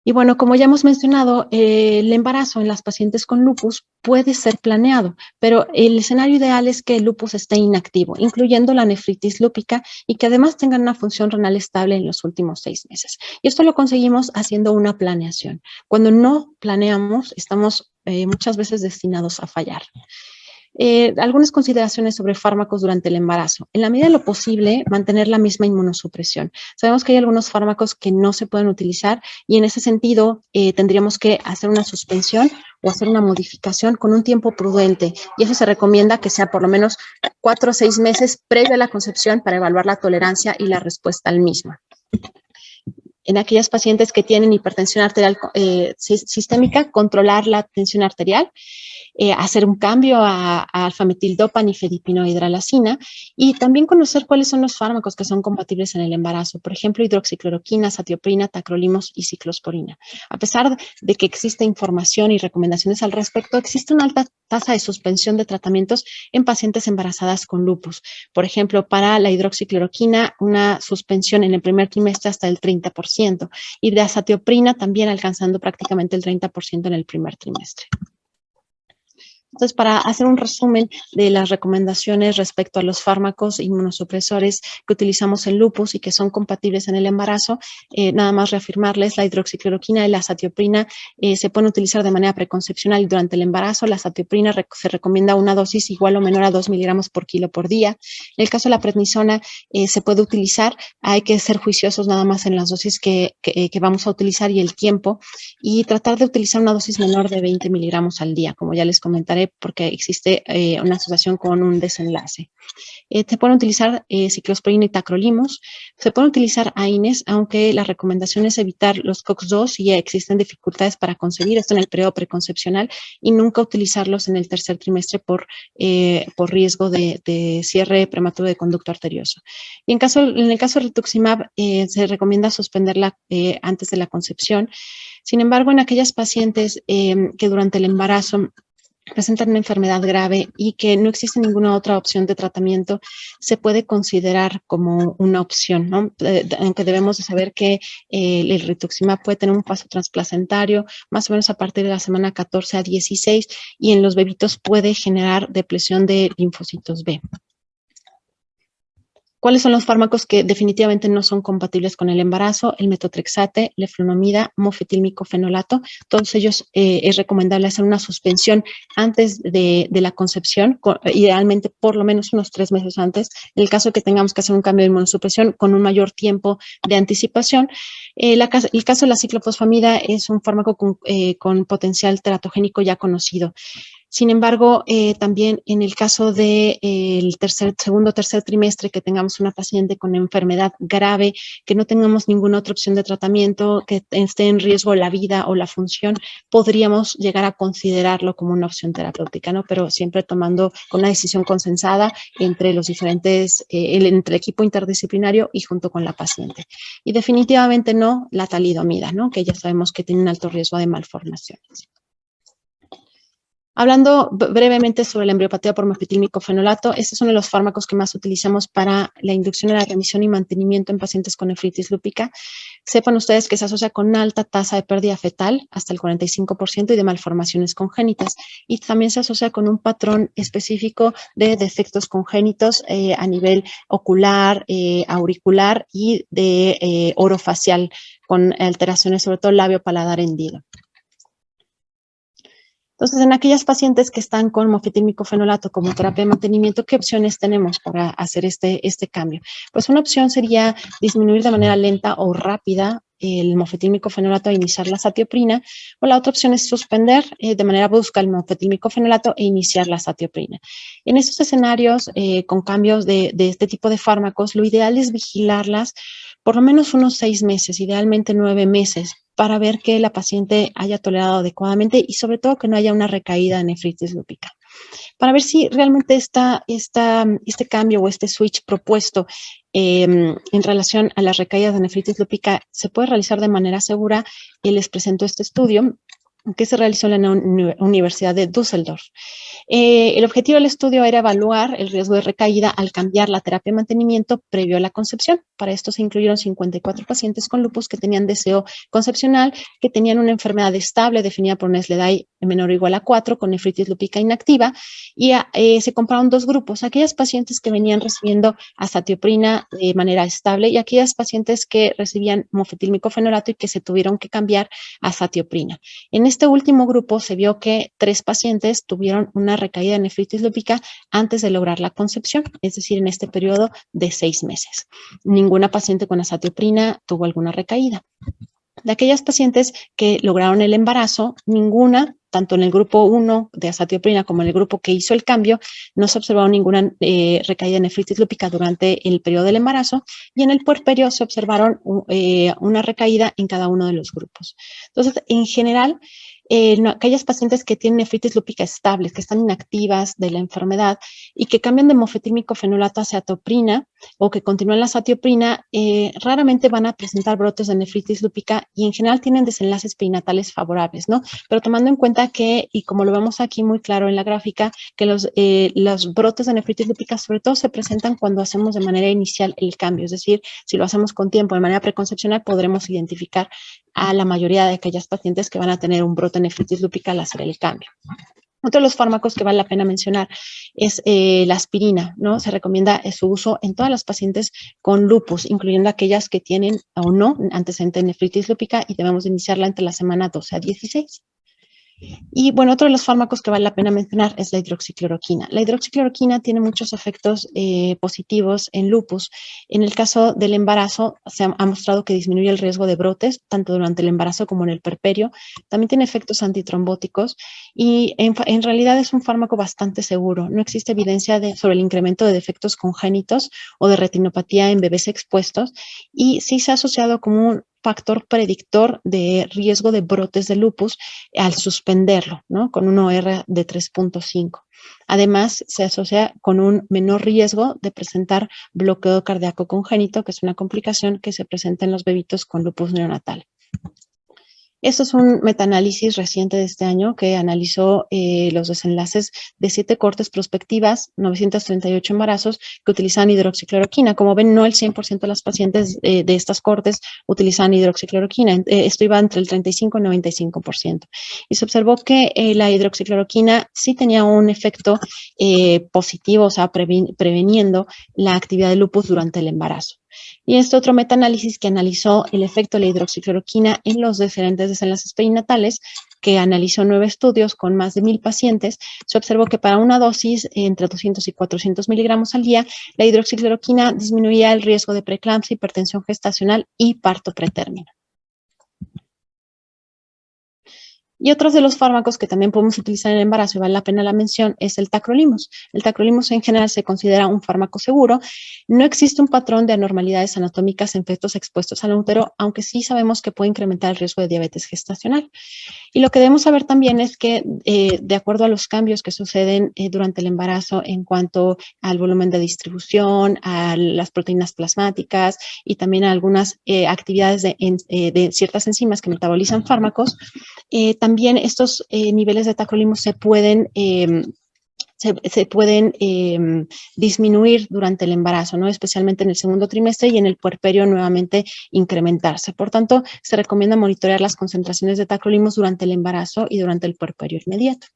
C: Y bueno, como ya hemos mencionado, el embarazo en las pacientes con lupus puede ser planeado, pero el escenario ideal es que el lupus esté inactivo, incluyendo la nefritis lúpica y que además tengan una función renal estable en los últimos 6 meses. Y esto lo conseguimos haciendo una planeación. Cuando no planeamos, estamos muchas veces destinados a fallar. Algunas consideraciones sobre fármacos durante el embarazo. En la medida de lo posible, mantener la misma inmunosupresión. Sabemos que hay algunos fármacos que no se pueden utilizar y en ese sentido tendríamos que hacer una suspensión o hacer una modificación con un tiempo prudente. Y eso se recomienda que sea por lo menos 4 o 6 meses previo a la concepción para evaluar la tolerancia y la respuesta al mismo. En aquellas pacientes que tienen hipertensión arterial sistémica, controlar la tensión arterial, hacer un cambio a alfametildopa, nifedipino, hidralazina y también conocer cuáles son los fármacos que son compatibles en el embarazo. Por ejemplo, hidroxicloroquina, azatioprina, tacrolimus y ciclosporina. A pesar de que existe información y recomendaciones al respecto, existe una alta tasa de suspensión de tratamientos en pacientes embarazadas con lupus. Por ejemplo, para la hidroxicloroquina, una suspensión en el primer trimestre hasta el 30% y de azatioprina también alcanzando prácticamente el 30% en el primer trimestre. Entonces, para hacer un resumen de las recomendaciones respecto a los fármacos inmunosupresores que utilizamos en lupus y que son compatibles en el embarazo, nada más reafirmarles, la hidroxicloroquina y la azatioprina se pueden utilizar de manera preconcepcional y durante el embarazo. La azatioprina se recomienda una dosis igual o menor a 2 miligramos por kilo por día. En el caso de la prednisona, se puede utilizar, hay que ser juiciosos nada más en las dosis que vamos a utilizar y el tiempo, y tratar de utilizar una dosis menor de 20 miligramos al día, como ya les comentaré, porque existe una asociación con un desenlace. Se pueden utilizar ciclosporina y tacrolimus. Se pueden utilizar AINES, aunque la recomendación es evitar los COX-2 si existen dificultades para concebir, esto en el periodo preconcepcional, y nunca utilizarlos en el tercer trimestre por riesgo de cierre prematuro de conducto arterioso. Y en el caso de rituximab, se recomienda suspenderla antes de la concepción. Sin embargo, en aquellas pacientes que durante el embarazo presentan una enfermedad grave y que no existe ninguna otra opción de tratamiento, se puede considerar como una opción, ¿no? Aunque debemos de saber que el rituximab puede tener un paso transplacentario más o menos a partir de la semana 14 a 16 y en los bebitos puede generar depresión de linfocitos B. ¿Cuáles son los fármacos que definitivamente no son compatibles con el embarazo? El metotrexate, leflunomida, mofetilmicofenolato. Todos ellos es recomendable hacer una suspensión antes de la concepción, idealmente por lo menos unos 3 meses antes. En el caso de que tengamos que hacer un cambio de inmunosupresión con un mayor tiempo de anticipación. El caso de la ciclofosfamida es un fármaco con potencial teratogénico ya conocido. Sin embargo, también en el caso del segundo o tercer trimestre que tengamos una paciente con enfermedad grave, que no tengamos ninguna otra opción de tratamiento, que esté en riesgo la vida o la función, podríamos llegar a considerarlo como una opción terapéutica, ¿no? Pero siempre tomando con una decisión consensada entre los diferentes, entre el equipo interdisciplinario y junto con la paciente. Y definitivamente no la talidomida, ¿no? Que ya sabemos que tiene un alto riesgo de malformaciones. Hablando brevemente sobre la embriopatía por mofetilmicofenolato, este es uno de los fármacos que más utilizamos para la inducción de la remisión y mantenimiento en pacientes con nefritis lúpica. Sepan ustedes que se asocia con alta tasa de pérdida fetal, hasta el 45%, y de malformaciones congénitas. Y también se asocia con un patrón específico de defectos congénitos a nivel ocular, auricular y de orofacial, con alteraciones sobre todo labio-paladar hendido. Entonces, en aquellas pacientes que están con mofetilmicofenolato como terapia de mantenimiento, ¿qué opciones tenemos para hacer este cambio? Pues una opción sería disminuir de manera lenta o rápida el mofetilmicofenolato e iniciar la satioprina, o la otra opción es suspender de manera brusca el mofetilmicofenolato e iniciar la satioprina. En estos escenarios, con cambios de este tipo de fármacos, lo ideal es vigilarlas por lo menos unos 6 meses, idealmente 9 meses, para ver que la paciente haya tolerado adecuadamente y sobre todo que no haya una recaída de nefritis lúpica. Para ver si realmente este cambio o este switch propuesto en relación a las recaídas de nefritis lúpica se puede realizar de manera segura, les presento este estudio que se realizó en la Universidad de Düsseldorf. El objetivo del estudio era evaluar el riesgo de recaída al cambiar la terapia de mantenimiento previo a la concepción. Para esto se incluyeron 54 pacientes con lupus que tenían deseo concepcional, que tenían una enfermedad estable definida por un SLEDAI menor o igual a 4 con nefritis lúpica inactiva, y se compararon dos grupos: aquellas pacientes que venían recibiendo azatioprina de manera estable y aquellas pacientes que recibían mofetilmicofenolato y que se tuvieron que cambiar a azatioprina. En este último grupo se vio que 3 pacientes tuvieron una recaída de nefritis lúpica antes de lograr la concepción, es decir, en este periodo de 6 meses. Ninguna paciente con azatioprina tuvo alguna recaída. De aquellas pacientes que lograron el embarazo, ninguna, tanto en el grupo 1 de azatioprina como en el grupo que hizo el cambio, no se observó ninguna recaída de nefritis lúpica durante el periodo del embarazo, y en el puerperio se observaron una recaída en cada uno de los grupos. Entonces, en general, aquellas pacientes que tienen nefritis lúpica estables, que están inactivas de la enfermedad y que cambian de mofetilmicofenolato a azatioprina o que continúan la azatioprina, raramente van a presentar brotes de nefritis lúpica y en general tienen desenlaces perinatales favorables, ¿no? Pero tomando en cuenta que, y como lo vemos aquí muy claro en la gráfica, que los brotes de nefritis lúpica sobre todo se presentan cuando hacemos de manera inicial el cambio, es decir, si lo hacemos con tiempo de manera preconcepcional, podremos identificar a la mayoría de aquellas pacientes que van a tener un brote de nefritis lúpica al hacer el cambio. Otro de los fármacos que vale la pena mencionar es la aspirina, ¿no? Se recomienda su uso en todas las pacientes con lupus, incluyendo aquellas que tienen o no antecedente de nefritis lúpica, y debemos iniciarla entre la semana 12 a 16. Y bueno, otro de los fármacos que vale la pena mencionar es la hidroxicloroquina. La hidroxicloroquina tiene muchos efectos positivos en lupus. En el caso del embarazo, se ha mostrado que disminuye el riesgo de brotes, tanto durante el embarazo como en el puerperio. También tiene efectos antitrombóticos y en realidad es un fármaco bastante seguro. No existe evidencia sobre el incremento de defectos congénitos o de retinopatía en bebés expuestos, y sí se ha asociado como un factor predictor de riesgo de brotes de lupus al suspenderlo, ¿no? Con un OR de 3.5. Además, se asocia con un menor riesgo de presentar bloqueo cardíaco congénito, que es una complicación que se presenta en los bebitos con lupus neonatal. Esto es un metaanálisis reciente de este año que analizó los desenlaces de 7 cortes prospectivas, 938 embarazos que utilizaban hidroxicloroquina. Como ven, no el 100% de las pacientes de estas cortes utilizaban hidroxicloroquina. Esto iba entre el 35 y 95%. Y se observó que la hidroxicloroquina sí tenía un efecto positivo, o sea, preveniendo la actividad de lupus durante el embarazo. Y este otro metaanálisis que analizó el efecto de la hidroxicloroquina en los diferentes desenlaces perinatales, que analizó 9 estudios con más de 1,000 pacientes, se observó que para una dosis entre 200 y 400 miligramos al día, la hidroxicloroquina disminuía el riesgo de preeclampsia, hipertensión gestacional y parto pretérmino. Y otros de los fármacos que también podemos utilizar en el embarazo y vale la pena la mención es el tacrolimus. El tacrolimus en general se considera un fármaco seguro. No existe un patrón de anormalidades anatómicas en fetos expuestos al útero, aunque sí sabemos que puede incrementar el riesgo de diabetes gestacional. Y lo que debemos saber también es que de acuerdo a los cambios que suceden durante el embarazo en cuanto al volumen de distribución, a las proteínas plasmáticas y también a algunas actividades de ciertas enzimas que metabolizan fármacos, también también estos niveles de tacrolimus se pueden disminuir durante el embarazo, ¿no? Especialmente en el segundo trimestre y en el puerperio nuevamente incrementarse. Por tanto, se recomienda monitorear las concentraciones de tacrolimus durante el embarazo y durante el puerperio inmediato.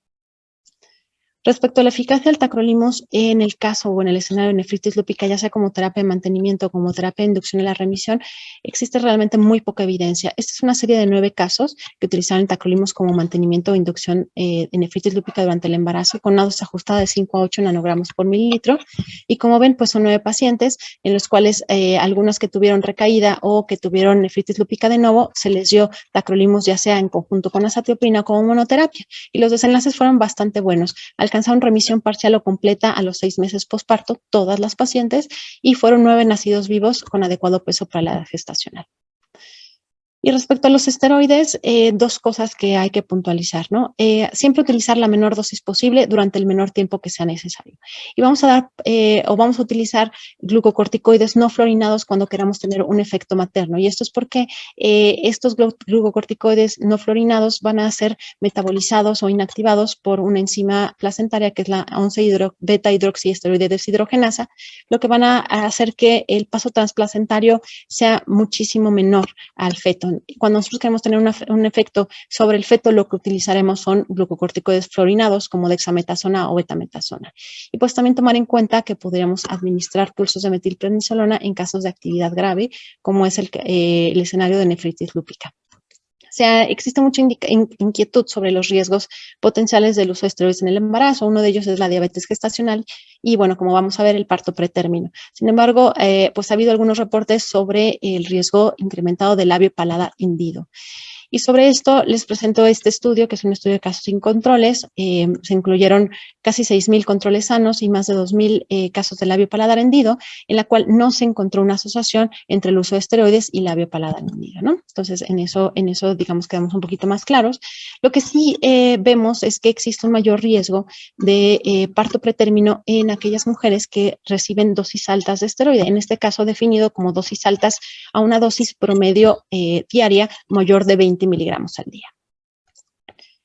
C: Respecto a la eficacia del tacrolimus en el caso o en el escenario de nefritis lúpica, ya sea como terapia de mantenimiento o como terapia de inducción a la remisión, existe realmente muy poca evidencia. Esta es una serie de 9 casos que utilizaron el tacrolimus como mantenimiento o inducción de nefritis lúpica durante el embarazo, con una dosis ajustada de 5 a 8 nanogramos por mililitro. Y como ven, pues son 9 pacientes en los cuales algunos que tuvieron recaída o que tuvieron nefritis lúpica de nuevo, se les dio tacrolimus ya sea en conjunto con azatioprina o como monoterapia. Y los desenlaces fueron bastante buenos. Alcanzaron remisión parcial o completa a los 6 meses posparto, todas las pacientes, y fueron 9 nacidos vivos con adecuado peso para la edad gestacional. Y respecto a los esteroides, 2 cosas que hay que puntualizar, ¿no? Siempre utilizar la menor dosis posible durante el menor tiempo que sea necesario. Y vamos a dar vamos a utilizar glucocorticoides no fluorinados cuando queramos tener un efecto materno. Y esto es porque estos glucocorticoides no fluorinados van a ser metabolizados o inactivados por una enzima placentaria que es la 11-beta-hidroxiesteroide deshidrogenasa, lo que van a hacer que el paso transplacentario sea muchísimo menor al feto. Cuando nosotros queremos tener un efecto sobre el feto, lo que utilizaremos son glucocorticoides fluorinados como dexametasona o betametasona. Y pues también tomar en cuenta que podríamos administrar pulsos de metilprednisolona en casos de actividad grave, como es el escenario de nefritis lúpica. O sea, existe mucha inquietud sobre los riesgos potenciales del uso de esteroides en el embarazo. Uno de ellos es la diabetes gestacional y, bueno, como vamos a ver, el parto pretérmino. Sin embargo, pues ha habido algunos reportes sobre el riesgo incrementado del labio paladar hendido. Y sobre esto les presento este estudio, que es un estudio de casos sin controles. Se incluyeron casi 6,000 controles sanos y más de 2,000 casos de labio paladar hendido, en la cual no se encontró una asociación entre el uso de esteroides y labio paladar hendido, ¿no? Entonces, en eso, digamos, quedamos un poquito más claros. Lo que sí vemos es que existe un mayor riesgo de parto pretérmino en aquellas mujeres que reciben dosis altas de esteroide, en este caso definido como dosis altas a una dosis promedio diaria mayor de 20 miligramos al día.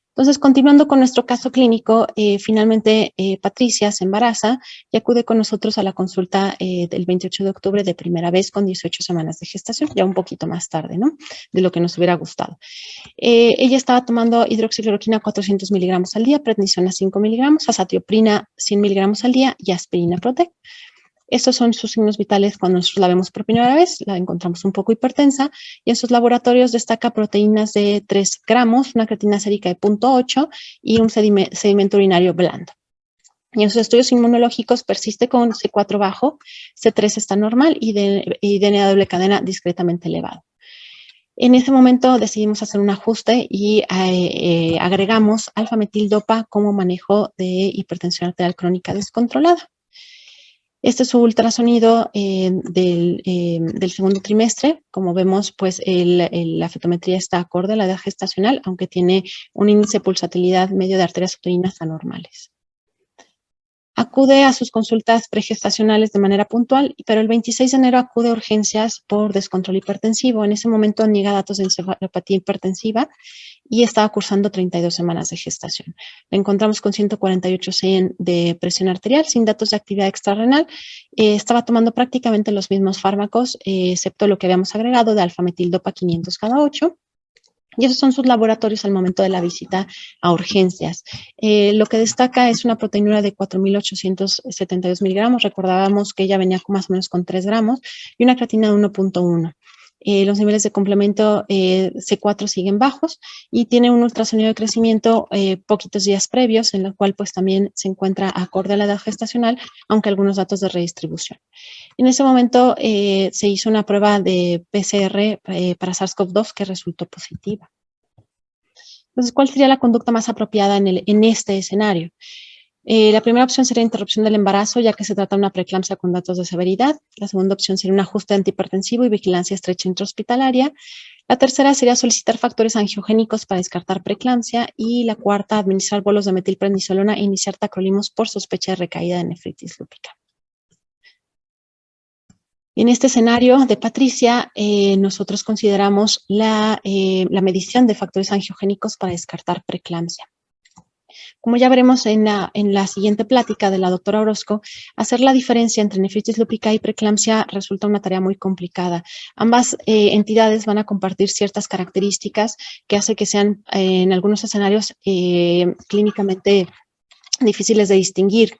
C: Entonces, continuando con nuestro caso clínico, finalmente Patricia se embaraza y acude con nosotros a la consulta del 28 de octubre de primera vez con 18 semanas de gestación, ya un poquito más tarde, ¿no? De lo que nos hubiera gustado. Ella estaba tomando hidroxicloroquina 400 miligramos al día, prednisona 5 miligramos, azatioprina 100 miligramos al día y aspirina Protec. Estos son sus signos vitales cuando nosotros la vemos por primera vez, la encontramos un poco hipertensa y en sus laboratorios destaca proteínas de 3 gramos, una creatina sérica de 0.8 y un sedimento urinario blando. Y en sus estudios inmunológicos persiste con C4 bajo, C3 está normal y DNA doble cadena discretamente elevado. En ese momento decidimos hacer un ajuste y agregamos alfa-metildopa como manejo de hipertensión arterial crónica descontrolada. Este es su ultrasonido del segundo trimestre. Como vemos, pues la fetometría está acorde a la edad gestacional, aunque tiene un índice de pulsatilidad medio de arterias uterinas anormales. Acude a sus consultas pregestacionales de manera puntual, pero el 26 de enero acude a urgencias por descontrol hipertensivo. En ese momento niega datos de encefalopatía hipertensiva y estaba cursando 32 semanas de gestación. La encontramos con 148/100 de presión arterial, sin datos de actividad extrarrenal. Estaba tomando prácticamente los mismos fármacos, excepto lo que habíamos agregado de alfa-metildopa 500 cada 8. Y esos son sus laboratorios al momento de la visita a urgencias. Lo que destaca es una proteinura de 4,872 miligramos. Recordábamos que ella venía más o menos con 3 gramos y una creatina de 1.1. Los niveles de complemento C4 siguen bajos y tiene un ultrasonido de crecimiento poquitos días previos, en lo cual pues también se encuentra acorde a la edad gestacional, aunque algunos datos de redistribución. En ese momento se hizo una prueba de PCR para SARS-CoV-2 que resultó positiva. Entonces, ¿cuál sería la conducta más apropiada en este escenario? La primera opción sería interrupción del embarazo, ya que se trata de una preeclampsia con datos de severidad. La segunda opción sería un ajuste antihipertensivo y vigilancia estrecha intrahospitalaria. La tercera sería solicitar factores angiogénicos para descartar preeclampsia. Y la cuarta, administrar bolos de metilprednisolona e iniciar tacrolimus por sospecha de recaída de nefritis lúpica. En este escenario de Patricia, nosotros consideramos la medición de factores angiogénicos para descartar preeclampsia. Como ya veremos en la siguiente plática de la doctora Orozco, hacer la diferencia entre nefritis lúpica y preeclampsia resulta una tarea muy complicada. Ambas entidades van a compartir ciertas características que hace que sean en algunos escenarios clínicamente difíciles de distinguir.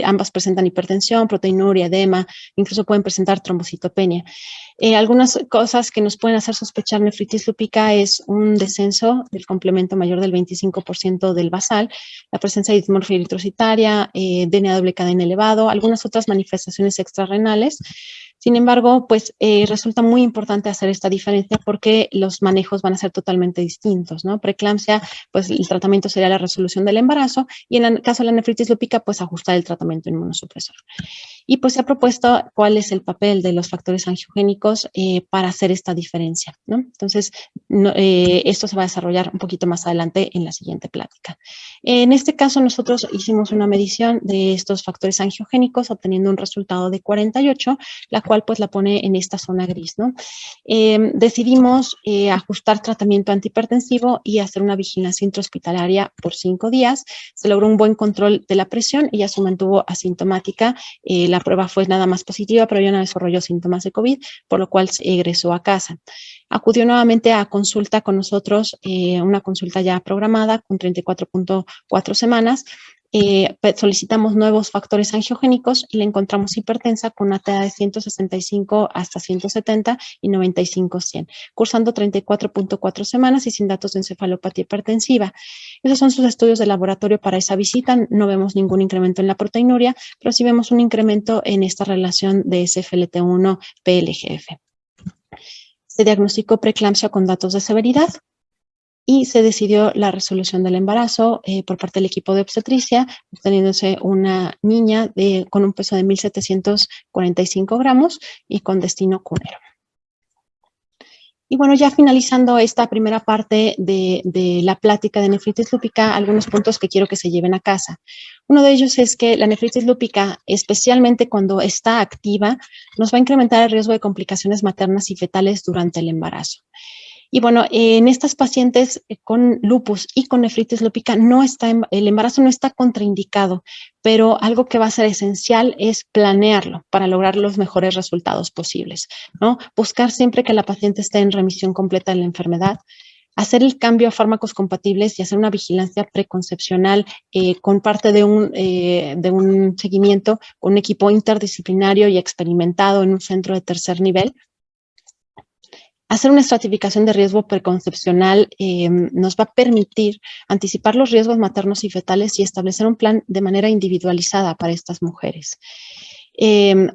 C: Ambas presentan hipertensión, proteinuria, edema, incluso pueden presentar trombocitopenia. Algunas cosas que nos pueden hacer sospechar nefritis lúpica es un descenso del complemento mayor del 25% del basal, la presencia de dismorfia eritrocitaria, DNA doble cadena elevado, algunas otras manifestaciones extrarrenales. Sin embargo, pues resulta muy importante hacer esta diferencia porque los manejos van a ser totalmente distintos, ¿no? Preeclampsia, pues el tratamiento sería la resolución del embarazo y en el caso de la nefritis lúpica, pues ajustar el tratamiento inmunosupresor. Y pues se ha propuesto cuál es el papel de los factores angiogénicos para hacer esta diferencia, ¿no? Entonces, esto se va a desarrollar un poquito más adelante en la siguiente plática. En este caso, nosotros hicimos una medición de estos factores angiogénicos obteniendo un resultado de 48, la cual pues la pone en esta zona gris, ¿no? Decidimos ajustar tratamiento antihipertensivo y hacer una vigilancia intrahospitalaria por 5 días. Se logró un buen control de la presión, ella se mantuvo asintomática, la prueba fue nada más positiva, pero ya no desarrolló síntomas de COVID, por lo cual se egresó a casa. Acudió nuevamente a consulta con nosotros, una consulta ya programada con 34.4 semanas. Solicitamos nuevos factores angiogénicos y le encontramos hipertensa con una TA de 165 hasta 170 y 95-100, cursando 34.4 semanas y sin datos de encefalopatía hipertensiva. Esos son sus estudios de laboratorio para esa visita. No vemos ningún incremento en la proteinuria, pero sí vemos un incremento en esta relación de SFLT1-PLGF. Se diagnosticó preeclampsia con datos de severidad y se decidió la resolución del embarazo por parte del equipo de obstetricia, obteniéndose una niña con un peso de 1.745 gramos y con destino cunero. Y bueno, ya finalizando esta primera parte de la plática de nefritis lúpica, algunos puntos que quiero que se lleven a casa. Uno de ellos es que la nefritis lúpica, especialmente cuando está activa, nos va a incrementar el riesgo de complicaciones maternas y fetales durante el embarazo. Y bueno, en estas pacientes con lupus y con nefritis lúpica el embarazo no está contraindicado, pero algo que va a ser esencial es planearlo para lograr los mejores resultados posibles, ¿no? Buscar siempre que la paciente esté en remisión completa de la enfermedad, hacer el cambio a fármacos compatibles y hacer una vigilancia preconcepcional con parte de un seguimiento con un equipo interdisciplinario y experimentado en un centro de tercer nivel. Hacer una estratificación de riesgo preconcepcional nos va a permitir anticipar los riesgos maternos y fetales y establecer un plan de manera individualizada para estas mujeres.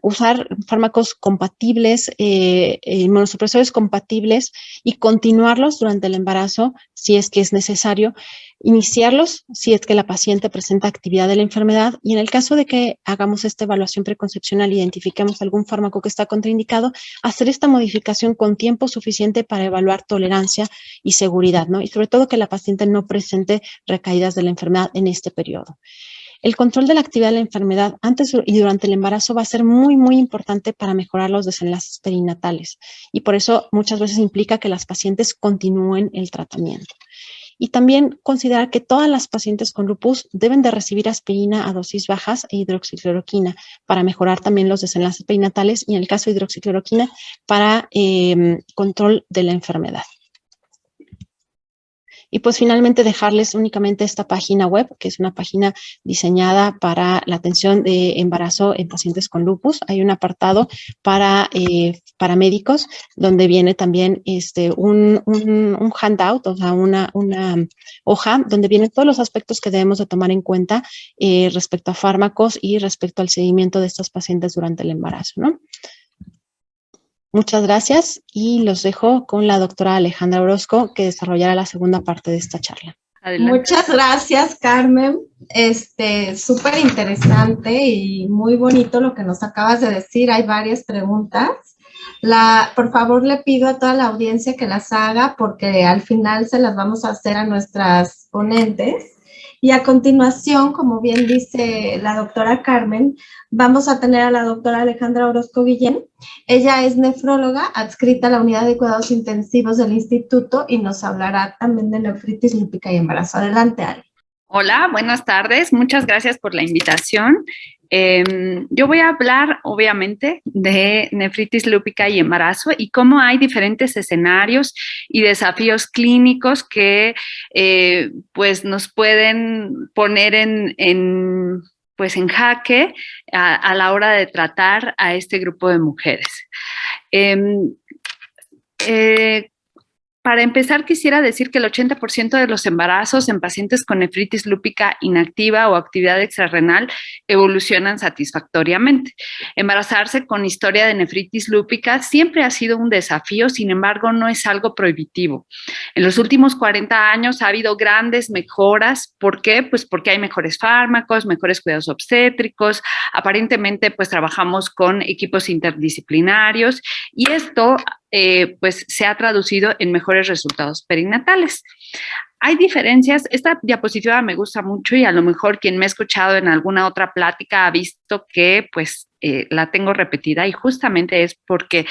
C: Usar fármacos compatibles, inmunosupresores compatibles y continuarlos durante el embarazo si es que es necesario, iniciarlos si es que la paciente presenta actividad de la enfermedad y en el caso de que hagamos esta evaluación preconcepcional e identifiquemos algún fármaco que está contraindicado, hacer esta modificación con tiempo suficiente para evaluar tolerancia y seguridad, ¿no? Y sobre todo que la paciente no presente recaídas de la enfermedad en este periodo. El control de la actividad de la enfermedad antes y durante el embarazo va a ser muy, muy importante para mejorar los desenlaces perinatales y por eso muchas veces implica que las pacientes continúen el tratamiento. Y también considerar que todas las pacientes con lupus deben de recibir aspirina a dosis bajas e hidroxicloroquina para mejorar también los desenlaces perinatales y en el caso de hidroxicloroquina para control de la enfermedad. Y pues finalmente dejarles únicamente esta página web, que es una página diseñada para la atención de embarazo en pacientes con lupus. Hay un apartado para médicos, donde viene también un handout, o sea, una hoja, donde vienen todos los aspectos que debemos de tomar en cuenta respecto a fármacos y respecto al seguimiento de estos pacientes durante el embarazo, ¿no? Muchas gracias y los dejo con la doctora Alejandra Orozco, que desarrollará la segunda parte de esta charla.
B: Adelante. Muchas gracias, Carmen. Súper interesante y muy bonito lo que nos acabas de decir. Hay varias preguntas. Por favor, le pido a toda la audiencia que las haga porque al final se las vamos a hacer a nuestras ponentes. Y a continuación, como bien dice la doctora Carmen, vamos a tener a la doctora Alejandra Orozco Guillén. Ella es nefróloga adscrita a la unidad de cuidados intensivos del instituto y nos hablará también de nefritis lúpica y embarazo. Adelante, Ale.
D: Hola, buenas tardes. Muchas gracias por la invitación. Yo voy a hablar, obviamente, de nefritis lúpica y embarazo y cómo hay diferentes escenarios y desafíos clínicos que pues nos pueden poner en jaque a la hora de tratar a este grupo de mujeres. Para empezar, quisiera decir que el 80% de los embarazos en pacientes con nefritis lúpica inactiva o actividad extrarrenal evolucionan satisfactoriamente. Embarazarse con historia de nefritis lúpica siempre ha sido un desafío, sin embargo, no es algo prohibitivo. En los últimos 40 años ha habido grandes mejoras. ¿Por qué? Pues porque hay mejores fármacos, mejores cuidados obstétricos. Aparentemente, pues trabajamos con equipos interdisciplinarios y esto pues se ha traducido en mejores resultados perinatales. Hay diferencias, esta diapositiva me gusta mucho y a lo mejor quien me ha escuchado en alguna otra plática ha visto que pues la tengo repetida y justamente es porque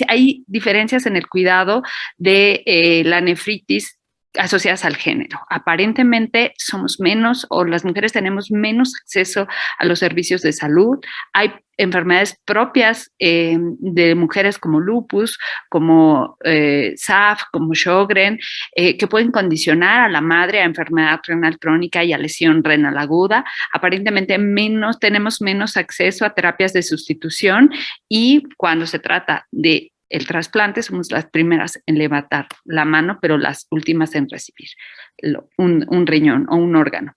D: hay diferencias en el cuidado de la nefritis asociadas al género. Aparentemente somos menos o las mujeres tenemos menos acceso a los servicios de salud. Hay enfermedades propias de mujeres como lupus, como SAF, como Sjögren, que pueden condicionar a la madre a enfermedad renal crónica y a lesión renal aguda. Aparentemente tenemos menos acceso a terapias de sustitución y cuando se trata de el trasplante somos las primeras en levantar la mano, pero las últimas en recibir un riñón o un órgano.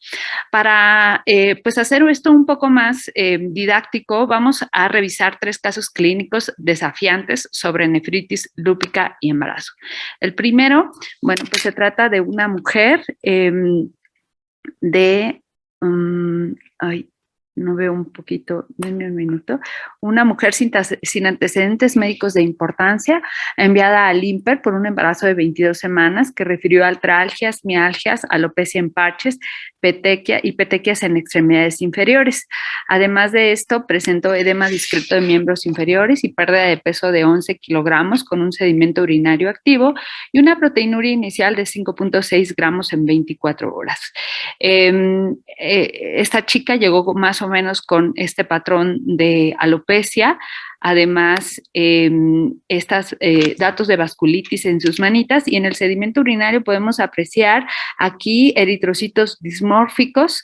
D: Para pues hacer esto un poco más didáctico, vamos a revisar 3 casos clínicos desafiantes sobre nefritis lúpica y embarazo. El primero, bueno, pues se trata de una mujer no veo un poquito, denme un minuto, una mujer sin antecedentes médicos de importancia, enviada al INPER por un embarazo de 22 semanas que refirió a artralgias, mialgias, alopecia en parches, petequias en extremidades inferiores. Además de esto, presentó edema discreto de miembros inferiores y pérdida de peso de 11 kilogramos con un sedimento urinario activo y una proteinuria inicial de 5.6 gramos en 24 horas. Esta chica llegó más o menos con este patrón de alopecia, además estos datos de vasculitis en sus manitas y en el sedimento urinario podemos apreciar aquí eritrocitos dismórficos.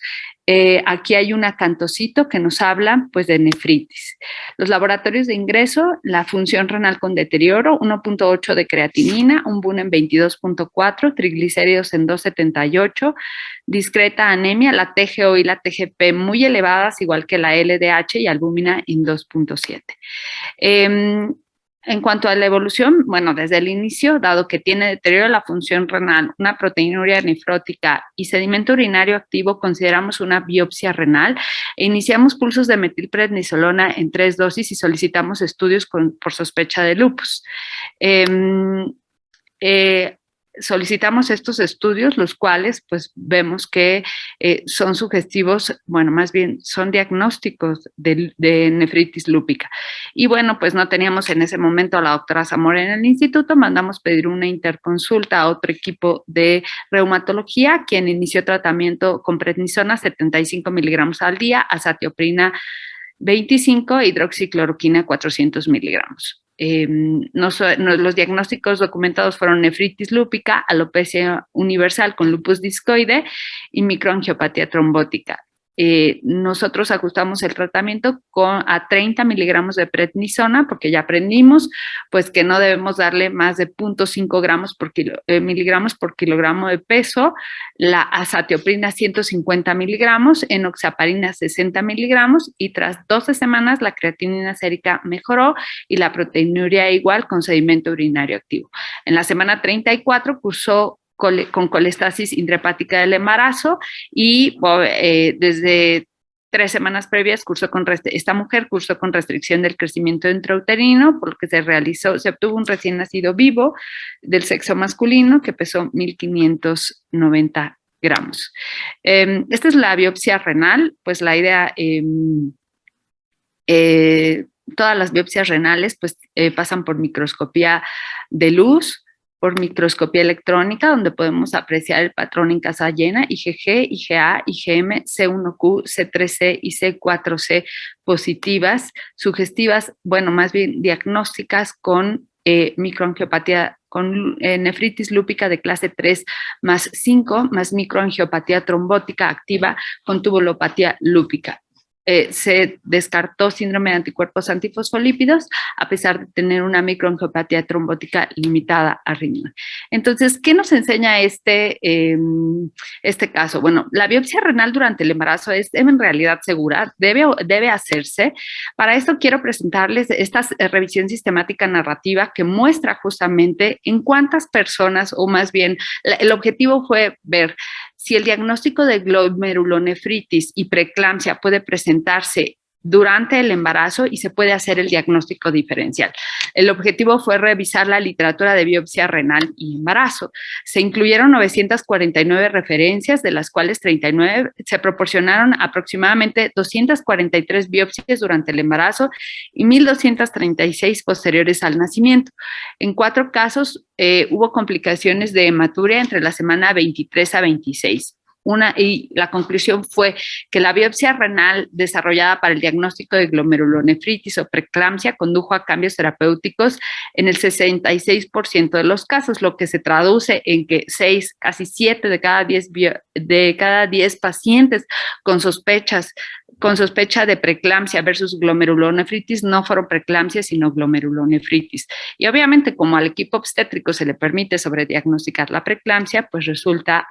D: Aquí hay un acantocito que nos habla pues de nefritis. Los laboratorios de ingreso, la función renal con deterioro, 1.8 de creatinina, un BUN en 22.4, triglicéridos en 2.78, discreta anemia, la TGO y la TGP muy elevadas, igual que la LDH y albúmina en 2.7. En cuanto a la evolución, bueno, desde el inicio, dado que tiene deterioro de la función renal, una proteinuria nefrótica y sedimento urinario activo, consideramos una biopsia renal e iniciamos pulsos de metilprednisolona en 3 dosis y solicitamos estudios por sospecha de lupus. Solicitamos estos estudios, los cuales pues vemos que son sugestivos, bueno, más bien son diagnósticos de nefritis lúpica. Y bueno, pues no teníamos en ese momento a la doctora Zamora en el instituto, mandamos pedir una interconsulta a otro equipo de reumatología, quien inició tratamiento con prednisona 75 miligramos al día, azatioprina 25, hidroxicloroquina 400 miligramos. Los diagnósticos documentados fueron nefritis lúpica, alopecia universal con lupus discoide y microangiopatía trombótica. Nosotros ajustamos el tratamiento a 30 miligramos de prednisona porque ya aprendimos pues que no debemos darle más de 0.5 gramos miligramos por kilogramo de peso, la azatioprina 150 miligramos, enoxaparina 60 miligramos y tras 12 semanas la creatinina sérica mejoró y la proteinuria igual con sedimento urinario activo. En la semana 34 cursó con colestasis intrahepática del embarazo y desde 3 semanas previas esta mujer cursó con restricción del crecimiento intrauterino, por lo que se obtuvo un recién nacido vivo del sexo masculino que pesó 1.590 gramos. Esta es la biopsia renal, pues la idea, todas las biopsias renales pues pasan por microscopía de luz, por microscopía electrónica, donde podemos apreciar el patrón en casa llena, IgG, IgA, IgM, C1Q, C3C y C4C positivas, sugestivas, bueno, más bien diagnósticas con microangiopatía, con nefritis lúpica de clase 3 más 5, más microangiopatía trombótica activa con tubulopatía lúpica. Se descartó síndrome de anticuerpos antifosfolípidos a pesar de tener una microangiopatía trombótica limitada a riñón. Entonces, ¿qué nos enseña este caso? Bueno, la biopsia renal durante el embarazo es en realidad segura, debe hacerse. Para esto quiero presentarles esta revisión sistemática narrativa que muestra justamente en cuántas personas, o más bien, el objetivo fue ver si el diagnóstico de glomerulonefritis y preeclampsia puede presentarse durante el embarazo y se puede hacer el diagnóstico diferencial. El objetivo fue revisar la literatura de biopsia renal y embarazo. Se incluyeron 949 referencias, de las cuales 39 se proporcionaron aproximadamente 243 biopsias durante el embarazo y 1,236 posteriores al nacimiento. En 4 casos hubo complicaciones de hematuria entre la semana 23 a 26. Y la conclusión fue que la biopsia renal desarrollada para el diagnóstico de glomerulonefritis o preeclampsia condujo a cambios terapéuticos en el 66% de los casos, lo que se traduce en que casi 7 de cada 10 pacientes con sospecha de preeclampsia versus glomerulonefritis no fueron preeclampsia, sino glomerulonefritis. Y obviamente, como al equipo obstétrico se le permite sobrediagnosticar la preeclampsia, pues resulta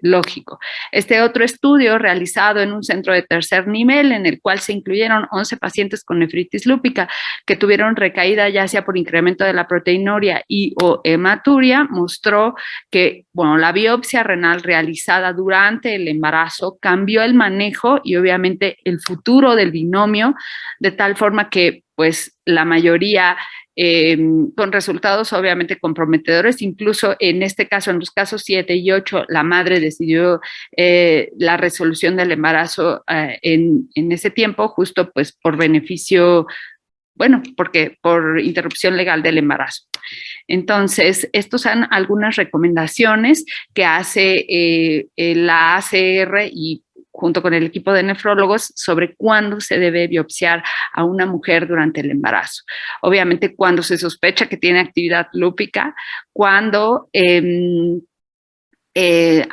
D: lógico. Este otro estudio realizado en un centro de tercer nivel, en el cual se incluyeron 11 pacientes con nefritis lúpica que tuvieron recaída ya sea por incremento de la proteinuria y o hematuria, mostró que, bueno, la biopsia renal realizada durante el embarazo cambió el manejo y obviamente el futuro del binomio, de tal forma que pues la mayoría con resultados obviamente comprometedores. Incluso en este caso, en los casos 7 y 8, la madre decidió la resolución del embarazo en ese tiempo, justo pues por beneficio, bueno, porque por interrupción legal del embarazo. Entonces, estos son algunas recomendaciones que hace la ACR y junto con el equipo de nefrólogos sobre cuándo se debe biopsiar a una mujer durante el embarazo. Obviamente, cuando se sospecha que tiene actividad lúpica, cuando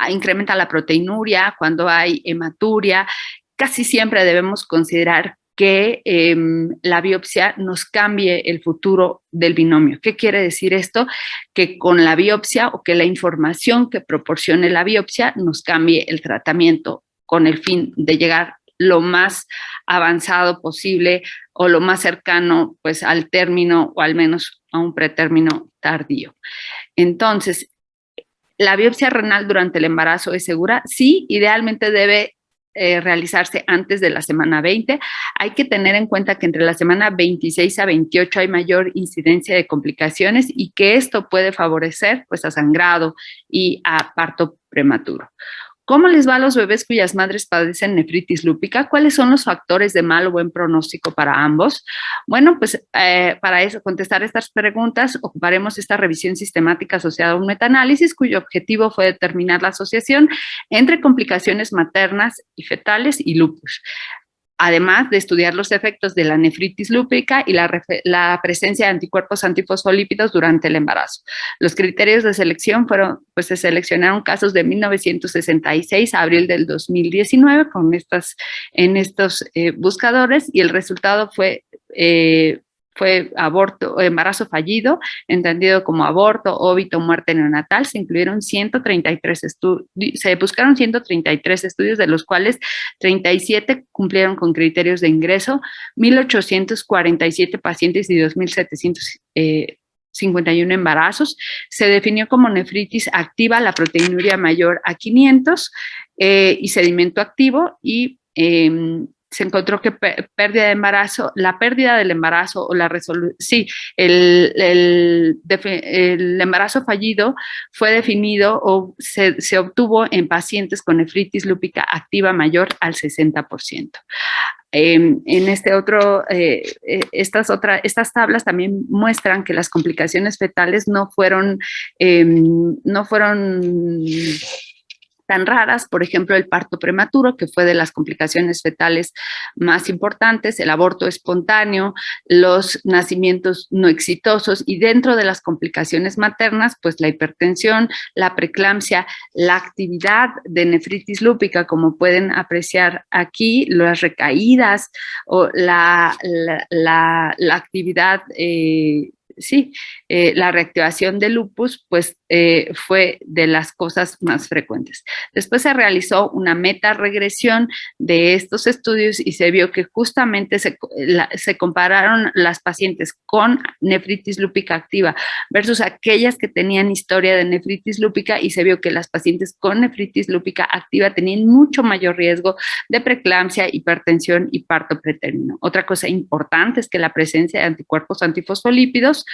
D: incrementa la proteinuria, cuando hay hematuria, casi siempre debemos considerar que la biopsia nos cambie el futuro del binomio. ¿Qué quiere decir esto? Que con la biopsia o que la información que proporcione la biopsia nos cambie el tratamiento con el fin de llegar lo más avanzado posible o lo más cercano pues al término o al menos a un pretérmino tardío. Entonces, ¿la biopsia renal durante el embarazo es segura? Sí, idealmente debe realizarse antes de la semana 20. Hay que tener en cuenta que entre la semana 26 a 28 hay mayor incidencia de complicaciones y que esto puede favorecer pues a sangrado y a parto prematuro. ¿Cómo les va a los bebés cuyas madres padecen nefritis lúpica? ¿Cuáles son los factores de mal o buen pronóstico para ambos? Bueno, pues para eso, contestar estas preguntas, ocuparemos esta revisión sistemática asociada a un metaanálisis cuyo objetivo fue determinar la asociación entre complicaciones maternas y fetales y lupus, además de estudiar los efectos de la nefritis lúpica y la presencia de anticuerpos antifosfolípidos durante el embarazo. Los criterios de selección fueron, pues se seleccionaron casos de 1966 a abril del 2019 en estos buscadores y el resultado fue embarazo fallido, entendido como aborto, óbito, muerte neonatal. Se incluyeron 133 se buscaron 133 estudios, de los cuales 37 cumplieron con criterios de ingreso, 1,847 pacientes y 2,751 embarazos. Se definió como nefritis activa la proteinuria mayor a 500 y sedimento activo y se encontró que la pérdida del embarazo o el embarazo fallido fue definido o se obtuvo en pacientes con nefritis lúpica activa mayor al 60%. En estas tablas también muestran que las complicaciones fetales no fueron tan raras, por ejemplo, el parto prematuro, que fue de las complicaciones fetales más importantes, el aborto espontáneo, los nacimientos no exitosos y dentro de las complicaciones maternas, pues la hipertensión, la preeclampsia, la actividad de nefritis lúpica, como pueden apreciar aquí, las recaídas o la actividad la reactivación de lupus, pues fue de las cosas más frecuentes. Después se realizó una metaregresión de estos estudios y se vio que justamente se compararon las pacientes con nefritis lúpica activa versus aquellas que tenían historia de nefritis lúpica y se vio que las pacientes con nefritis lúpica activa tenían mucho mayor riesgo de preeclampsia, hipertensión y parto pretérmino. Otra cosa importante es que la presencia de anticuerpos antifosfolípidos,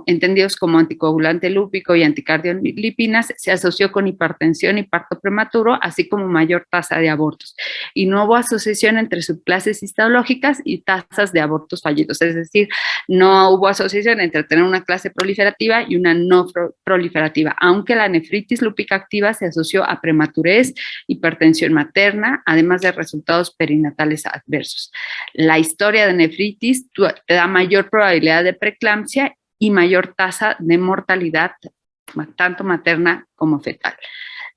D: entendidos como anticoagulante lúpico y anticardiolipinas, se asoció con hipertensión y parto prematuro, así como mayor tasa de abortos. Y no hubo asociación entre subclases histológicas y tasas de abortos fallidos, es decir, no hubo asociación entre tener una clase proliferativa y una no proliferativa, aunque la nefritis lúpica activa se asoció a prematurez, hipertensión materna, además de resultados perinatales adversos. La historia de nefritis te da mayor probabilidad de preeclampsia y mayor tasa de mortalidad, tanto materna como fetal.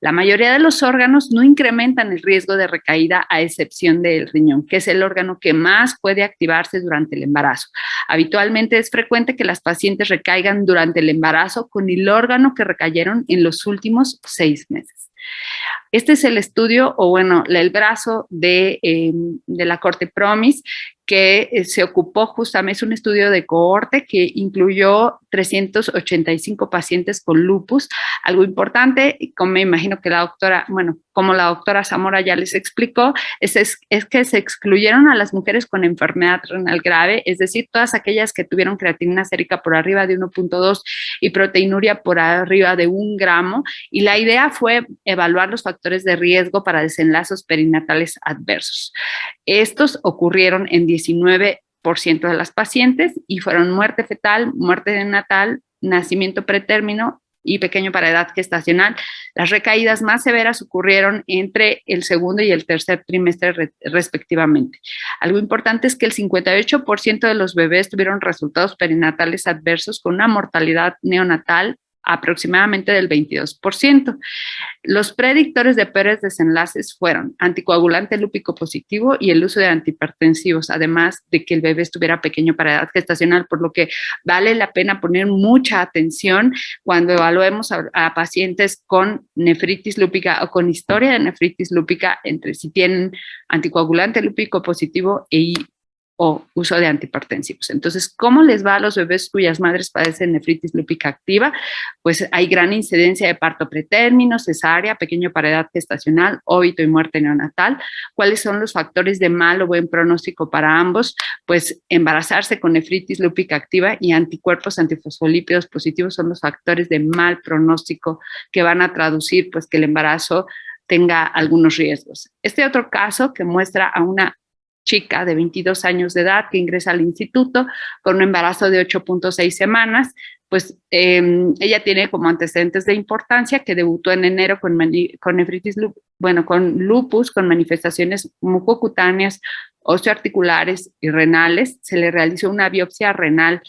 D: La mayoría de los órganos no incrementan el riesgo de recaída a excepción del riñón, que es el órgano que más puede activarse durante el embarazo. Habitualmente es frecuente que las pacientes recaigan durante el embarazo con el órgano que recayeron en los últimos 6 meses. Este es el estudio, el brazo de la Corte PROMIS, que se ocupó justamente, es un estudio de cohorte que incluyó 385 pacientes con lupus. Algo importante, como me imagino que como la doctora Zamora ya les explicó, es que se excluyeron a las mujeres con enfermedad renal grave, es decir, todas aquellas que tuvieron creatinina sérica por arriba de 1.2 y proteinuria por arriba de 1 gramo, y la idea fue evaluar los factores de riesgo para desenlazos perinatales adversos. Estos ocurrieron en 19% de las pacientes y fueron muerte fetal, muerte neonatal, nacimiento pretérmino y pequeño para edad gestacional. Las recaídas más severas ocurrieron entre el segundo y el tercer trimestre respectivamente. Algo importante es que el 58% de los bebés tuvieron resultados perinatales adversos con una mortalidad neonatal aproximadamente del 22%. Los predictores de peores desenlaces fueron anticoagulante lúpico positivo y el uso de antihipertensivos, además de que el bebé estuviera pequeño para edad gestacional, por lo que vale la pena poner mucha atención cuando evaluemos a pacientes con nefritis lúpica o con historia de nefritis lúpica, entre si tienen anticoagulante lúpico positivo o uso de antihipertensivos. Entonces, ¿cómo les va a los bebés cuyas madres padecen nefritis lúpica activa? Pues hay gran incidencia de parto pretérmino, cesárea, pequeño para edad gestacional, óbito y muerte neonatal. ¿Cuáles son los factores de mal o buen pronóstico para ambos? Pues embarazarse con nefritis lúpica activa y anticuerpos antifosfolípidos positivos son los factores de mal pronóstico que van a traducir pues que el embarazo tenga algunos riesgos. Este otro caso que muestra a una chica de 22 años de edad que ingresa al instituto con un embarazo de 8.6 semanas, pues ella tiene como antecedentes de importancia que debutó en enero con lupus, con manifestaciones mucocutáneas, osteoarticulares y renales. Se le realizó una biopsia renal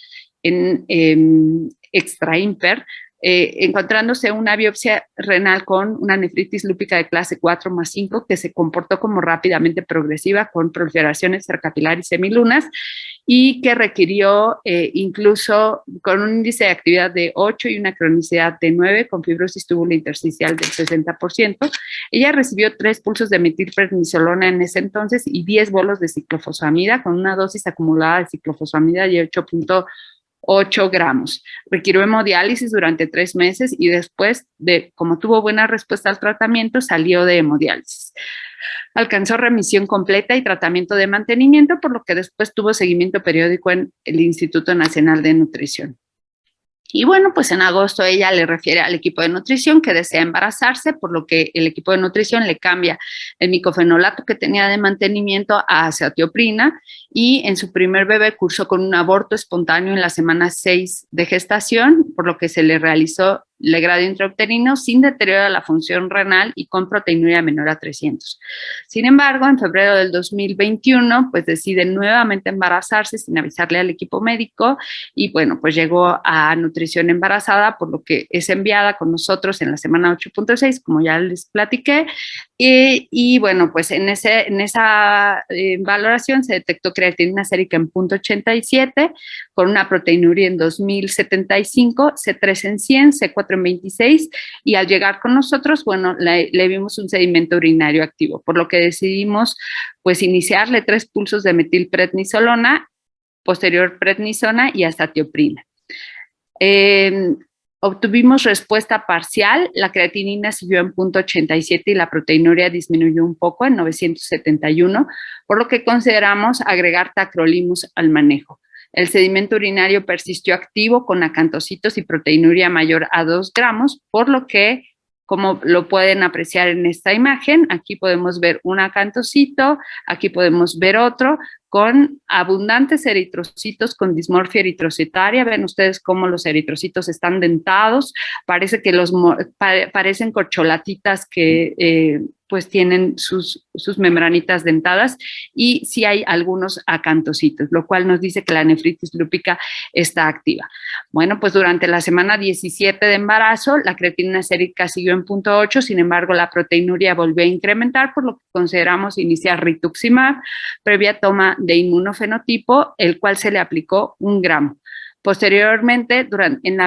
D: en extraímper, encontrándose una biopsia renal con una nefritis lúpica de clase 4+5 que se comportó como rápidamente progresiva con proliferación extracapilar y semilunas y que requirió incluso con un índice de actividad de 8 y una cronicidad de 9 con fibrosis tubulointersticial del 60%. Ella recibió 3 pulsos de metilprednisolona en ese entonces y 10 bolos de ciclofosfamida con una dosis acumulada de ciclofosfamida de 8.8 8 gramos. Requirió hemodiálisis durante 3 meses y después como tuvo buena respuesta al tratamiento, salió de hemodiálisis. Alcanzó remisión completa y tratamiento de mantenimiento, por lo que después tuvo seguimiento periódico en el Instituto Nacional de Nutrición. Y bueno, pues en agosto ella le refiere al equipo de nutrición que desea embarazarse, por lo que el equipo de nutrición le cambia el micofenolato que tenía de mantenimiento a azatioprina, y en su primer bebé cursó con un aborto espontáneo en la semana 6 de gestación, por lo que se le realizó legrado intrauterino sin deterioro de la función renal y con proteinuria menor a 300. Sin embargo, en febrero del 2021, pues decide nuevamente embarazarse sin avisarle al equipo médico, y bueno, pues llegó a nutrición embarazada, por lo que es enviada con nosotros en la semana 8.6, como ya les platiqué, y bueno, pues en esa valoración se detectó creatinina sérica en 0.87, con una proteinuria en 2075, C3 en 100, C4 en 26, y al llegar con nosotros, bueno, le vimos un sedimento urinario activo, por lo que decidimos pues iniciarle 3 pulsos de metilprednisolona, posterior prednisona y azatioprina. Obtuvimos respuesta parcial, la creatinina siguió en 0.87 y la proteinuria disminuyó un poco en 971, por lo que consideramos agregar tacrolimus al manejo. El sedimento urinario persistió activo con acantocitos y proteinuria mayor a 2 gramos, por lo que, como lo pueden apreciar en esta imagen, aquí podemos ver un acantocito, aquí podemos ver otro, con abundantes eritrocitos con dismorfia eritrocitaria. Ven ustedes cómo los eritrocitos están dentados, parece que parecen corcholatitas que pues tienen sus membranitas dentadas, y sí hay algunos acantocitos, lo cual nos dice que la nefritis lúpica está activa. Bueno, pues durante la semana 17 de embarazo, la creatinina sérica siguió en 0.8, sin embargo, la proteinuria volvió a incrementar, por lo que consideramos iniciar rituximab, previa toma de inmunofenotipo, el cual se le aplicó 1 gramo. Posteriormente, en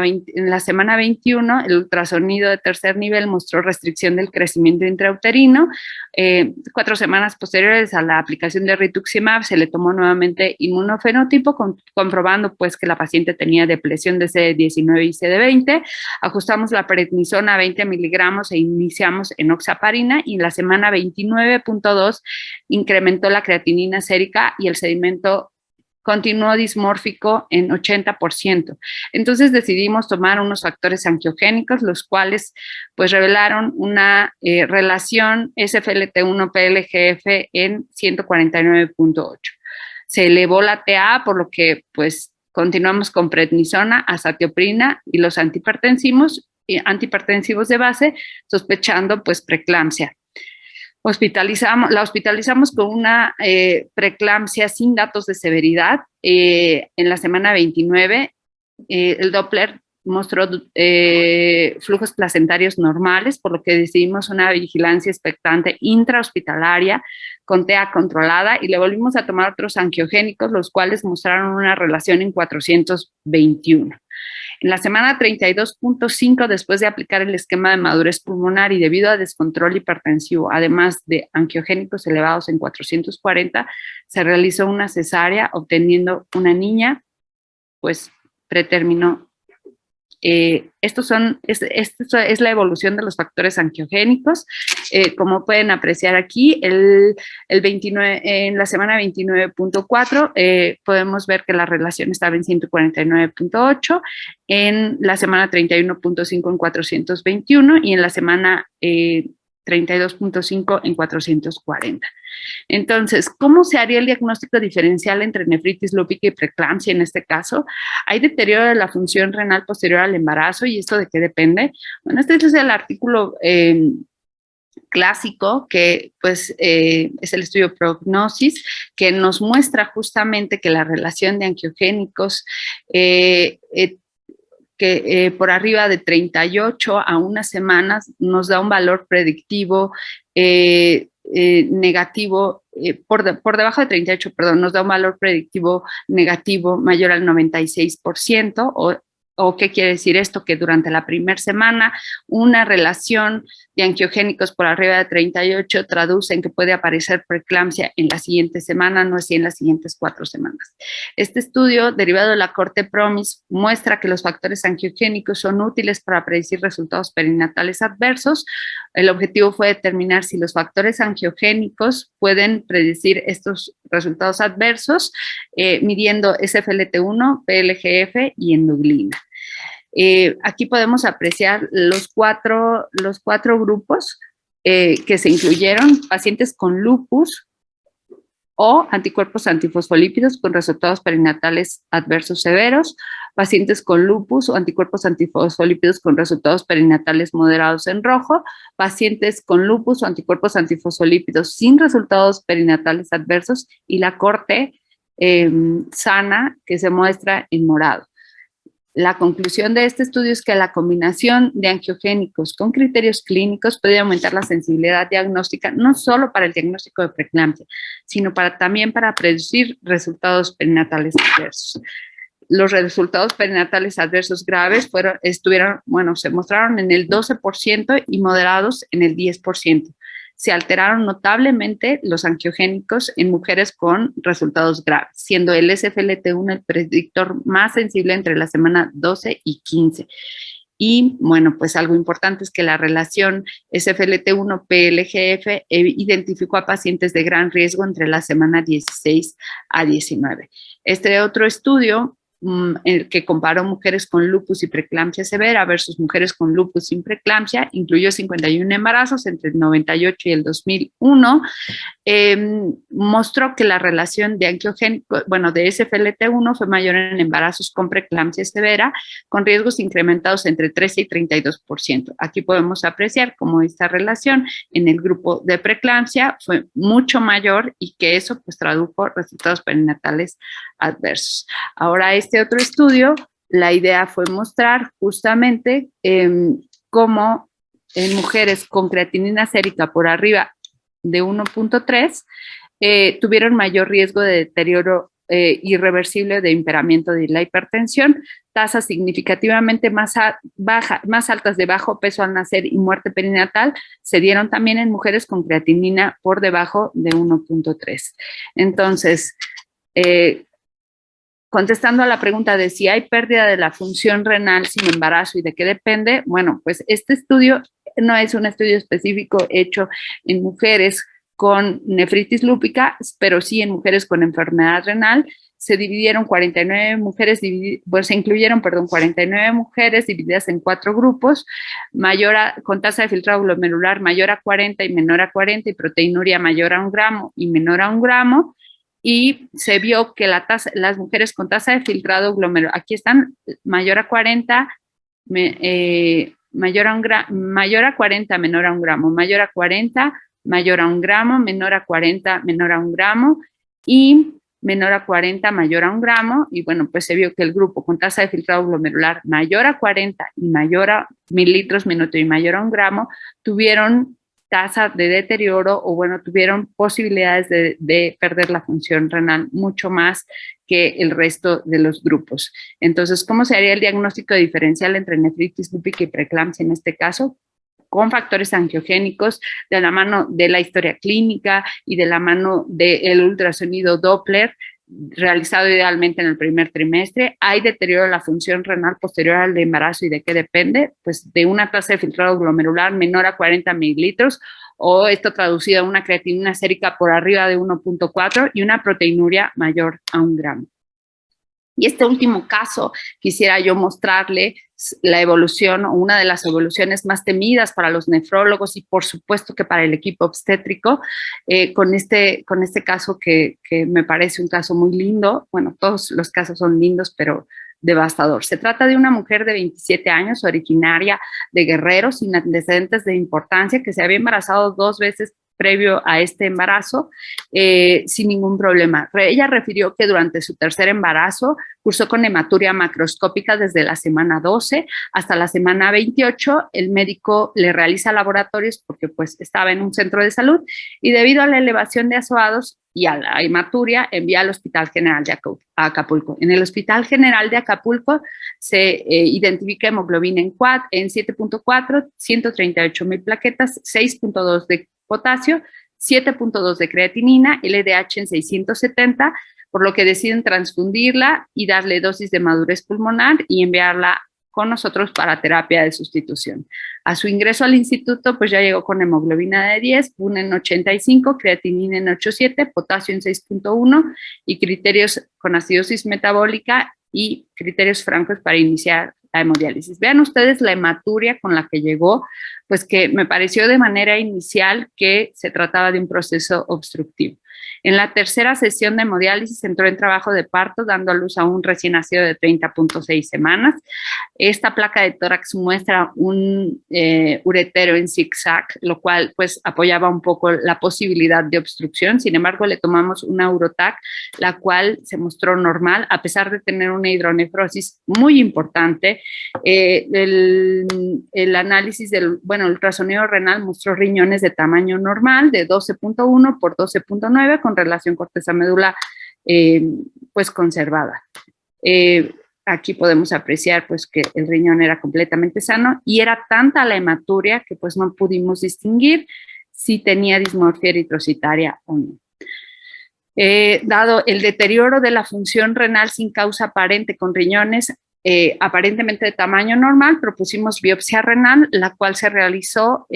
D: la semana 21, el ultrasonido de tercer nivel mostró restricción del crecimiento intrauterino. 4 semanas posteriores a la aplicación de rituximab, se le tomó nuevamente inmunofenotipo, comprobando pues que la paciente tenía depresión de CD19 y CD20. Ajustamos la prednisona a 20 miligramos e iniciamos enoxaparina, y en la semana 29.2 incrementó la creatinina sérica y el sedimento continuó dismórfico en 80%. Entonces decidimos tomar unos factores angiogénicos, los cuales pues revelaron una relación SFLT1-PLGF en 149.8. Se elevó la TA, por lo que pues continuamos con prednisona, azatioprina y los antihipertensivos de base, sospechando pues preeclampsia. La hospitalizamos con una preeclampsia sin datos de severidad. En la semana 29, el Doppler mostró flujos placentarios normales, por lo que decidimos una vigilancia expectante intrahospitalaria con TEA controlada, y le volvimos a tomar otros angiogénicos, los cuales mostraron una relación en 421. En la semana 32.5, después de aplicar el esquema de madurez pulmonar y debido a descontrol hipertensivo, además de angiogénicos elevados en 440, se realizó una cesárea, obteniendo una niña, pues pretérmino. Esto es la evolución de los factores angiogénicos. Como pueden apreciar aquí, en la semana 29.4 podemos ver que la relación estaba en 149.8, en la semana 31.5 en 421 y en la semana 32.5 en 440. Entonces, ¿cómo se haría el diagnóstico diferencial entre nefritis lúpica y preeclampsia en este caso? Hay deterioro de la función renal posterior al embarazo, ¿y esto de qué depende? Bueno, este es el artículo clásico que pues es el estudio Prognosis, que nos muestra justamente que la relación de angiogénicos por arriba de 38 a unas semanas nos da un valor predictivo negativo, por debajo de 38, perdón, nos da un valor predictivo negativo mayor al 96%, ¿O qué quiere decir esto? Que durante la primera semana una relación de angiogénicos por arriba de 38 traduce en que puede aparecer preeclampsia en la siguiente semana, no así en las siguientes 4 semanas. Este estudio, derivado de la corte PROMIS, muestra que los factores angiogénicos son útiles para predecir resultados perinatales adversos. El objetivo fue determinar si los factores angiogénicos pueden predecir estos resultados adversos, midiendo SFLT1, PLGF y endoglina. Aquí podemos apreciar los cuatro grupos que se incluyeron: pacientes con lupus o anticuerpos antifosfolípidos con resultados perinatales adversos severos, pacientes con lupus o anticuerpos antifosfolípidos con resultados perinatales moderados en rojo, pacientes con lupus o anticuerpos antifosfolípidos sin resultados perinatales adversos, y la corte sana, que se muestra en morado. La conclusión de este estudio es que la combinación de angiogénicos con criterios clínicos puede aumentar la sensibilidad diagnóstica, no solo para el diagnóstico de preeclampsia, sino también para predecir resultados perinatales adversos. Los resultados perinatales adversos graves se mostraron en el 12% y moderados en el 10%. Se alteraron notablemente los angiogénicos en mujeres con resultados graves, siendo el SFLT1 el predictor más sensible entre la semana 12 y 15. Y bueno, pues algo importante es que la relación SFLT1-PLGF identificó a pacientes de gran riesgo entre la semana 16 a 19. Este otro estudio, el que comparó mujeres con lupus y preeclampsia severa versus mujeres con lupus sin preeclampsia, incluyó 51 embarazos entre el 98 y el 2001, mostró que la relación de angiogénico, de SFLT1 fue mayor en embarazos con preeclampsia severa, con riesgos incrementados entre 13 y 32%. Aquí podemos apreciar cómo esta relación en el grupo de preeclampsia fue mucho mayor y que eso pues tradujo resultados perinatales adversos. Ahora, este otro estudio, la idea fue mostrar justamente cómo en mujeres con creatinina sérica por arriba de 1.3 tuvieron mayor riesgo de deterioro irreversible de empeoramiento de la hipertensión, tasas significativamente más altas de bajo peso al nacer y muerte perinatal se dieron también en mujeres con creatinina por debajo de 1.3. Entonces, contestando a la pregunta de si hay pérdida de la función renal sin embarazo y de qué depende, bueno, pues este estudio no es un estudio específico hecho en mujeres con nefritis lúpica, pero sí en mujeres con enfermedad renal. Se dividieron 49 mujeres, se incluyeron 49 mujeres divididas en 4 grupos, con tasa de filtrado glomerular mayor a 40 y menor a 40 y proteinuria mayor a 1 gramo y menor a 1 gramo. Y se vio que las mujeres con tasa de filtrado glomerular, aquí están, mayor a 40, mayor a 40, menor a 1 gramo, mayor a 40, mayor a 1 gramo, menor a 40, menor a 1 gramo y menor a 40, mayor a 1 gramo. Y bueno, pues se vio que el grupo con tasa de filtrado glomerular mayor a 40 y mayor a mililitros minuto y mayor a 1 gramo tuvieron tasa de deterioro tuvieron posibilidades de perder la función renal mucho más que el resto de los grupos. Entonces, ¿cómo se haría el diagnóstico diferencial entre nefritis lúpica y preeclampsia en este caso? Con factores angiogénicos, de la mano de la historia clínica y de la mano del ultrasonido Doppler, realizado idealmente en el primer trimestre. Hay deterioro de la función renal posterior al embarazo, ¿y de qué depende? Pues de una tasa de filtrado glomerular menor a 40 mililitros, o esto traducido a una creatinina sérica por arriba de 1.4 y una proteinuria mayor a 1 gramo. Y este último caso quisiera yo mostrarle la evolución o una de las evoluciones más temidas para los nefrólogos y por supuesto que para el equipo obstétrico, con este caso que me parece un caso muy lindo. Bueno, todos los casos son lindos, pero devastador. Se trata de una mujer de 27 años, originaria de Guerrero, sin antecedentes de importancia, que se había embarazado 2 veces previo a este embarazo sin ningún problema. Ella refirió que durante su tercer embarazo cursó con hematuria macroscópica desde la semana 12 hasta la semana 28. El médico le realiza laboratorios porque pues estaba en un centro de salud y debido a la elevación de azoados y a la hematuria envía al Hospital General de Acapulco. En el Hospital General de Acapulco se identifica hemoglobina en 7.4, 138,000 plaquetas, 6.2 de potasio, 7.2 de creatinina, LDH en 670, por lo que deciden transfundirla y darle dosis de madurez pulmonar y enviarla con nosotros para terapia de sustitución. A su ingreso al instituto, pues ya llegó con hemoglobina de 10, PUN en 85, creatinina en 8.7, potasio en 6.1 y criterios con acidosis metabólica y criterios francos para iniciar la hemodiálisis. Vean ustedes la hematuria con la que llegó, pues que me pareció de manera inicial que se trataba de un proceso obstructivo. En la tercera sesión de hemodiálisis entró en trabajo de parto, dando a luz a un recién nacido de 30.6 semanas. Esta placa de tórax muestra un uretero en zigzag, lo cual pues apoyaba un poco la posibilidad de obstrucción. Sin embargo, le tomamos una urotac, la cual se mostró normal, a pesar de tener una hidronefrosis muy importante. El análisis del, el ultrasonido renal mostró riñones de tamaño normal, de 12.1 por 12.9, con relación corteza-médula pues conservada. Aquí podemos apreciar pues que el riñón era completamente sano y era tanta la hematuria que pues no pudimos distinguir si tenía dismorfia eritrocitaria o no. Dado el deterioro de la función renal sin causa aparente con riñones aparentemente de tamaño normal, propusimos biopsia renal, la cual se realizó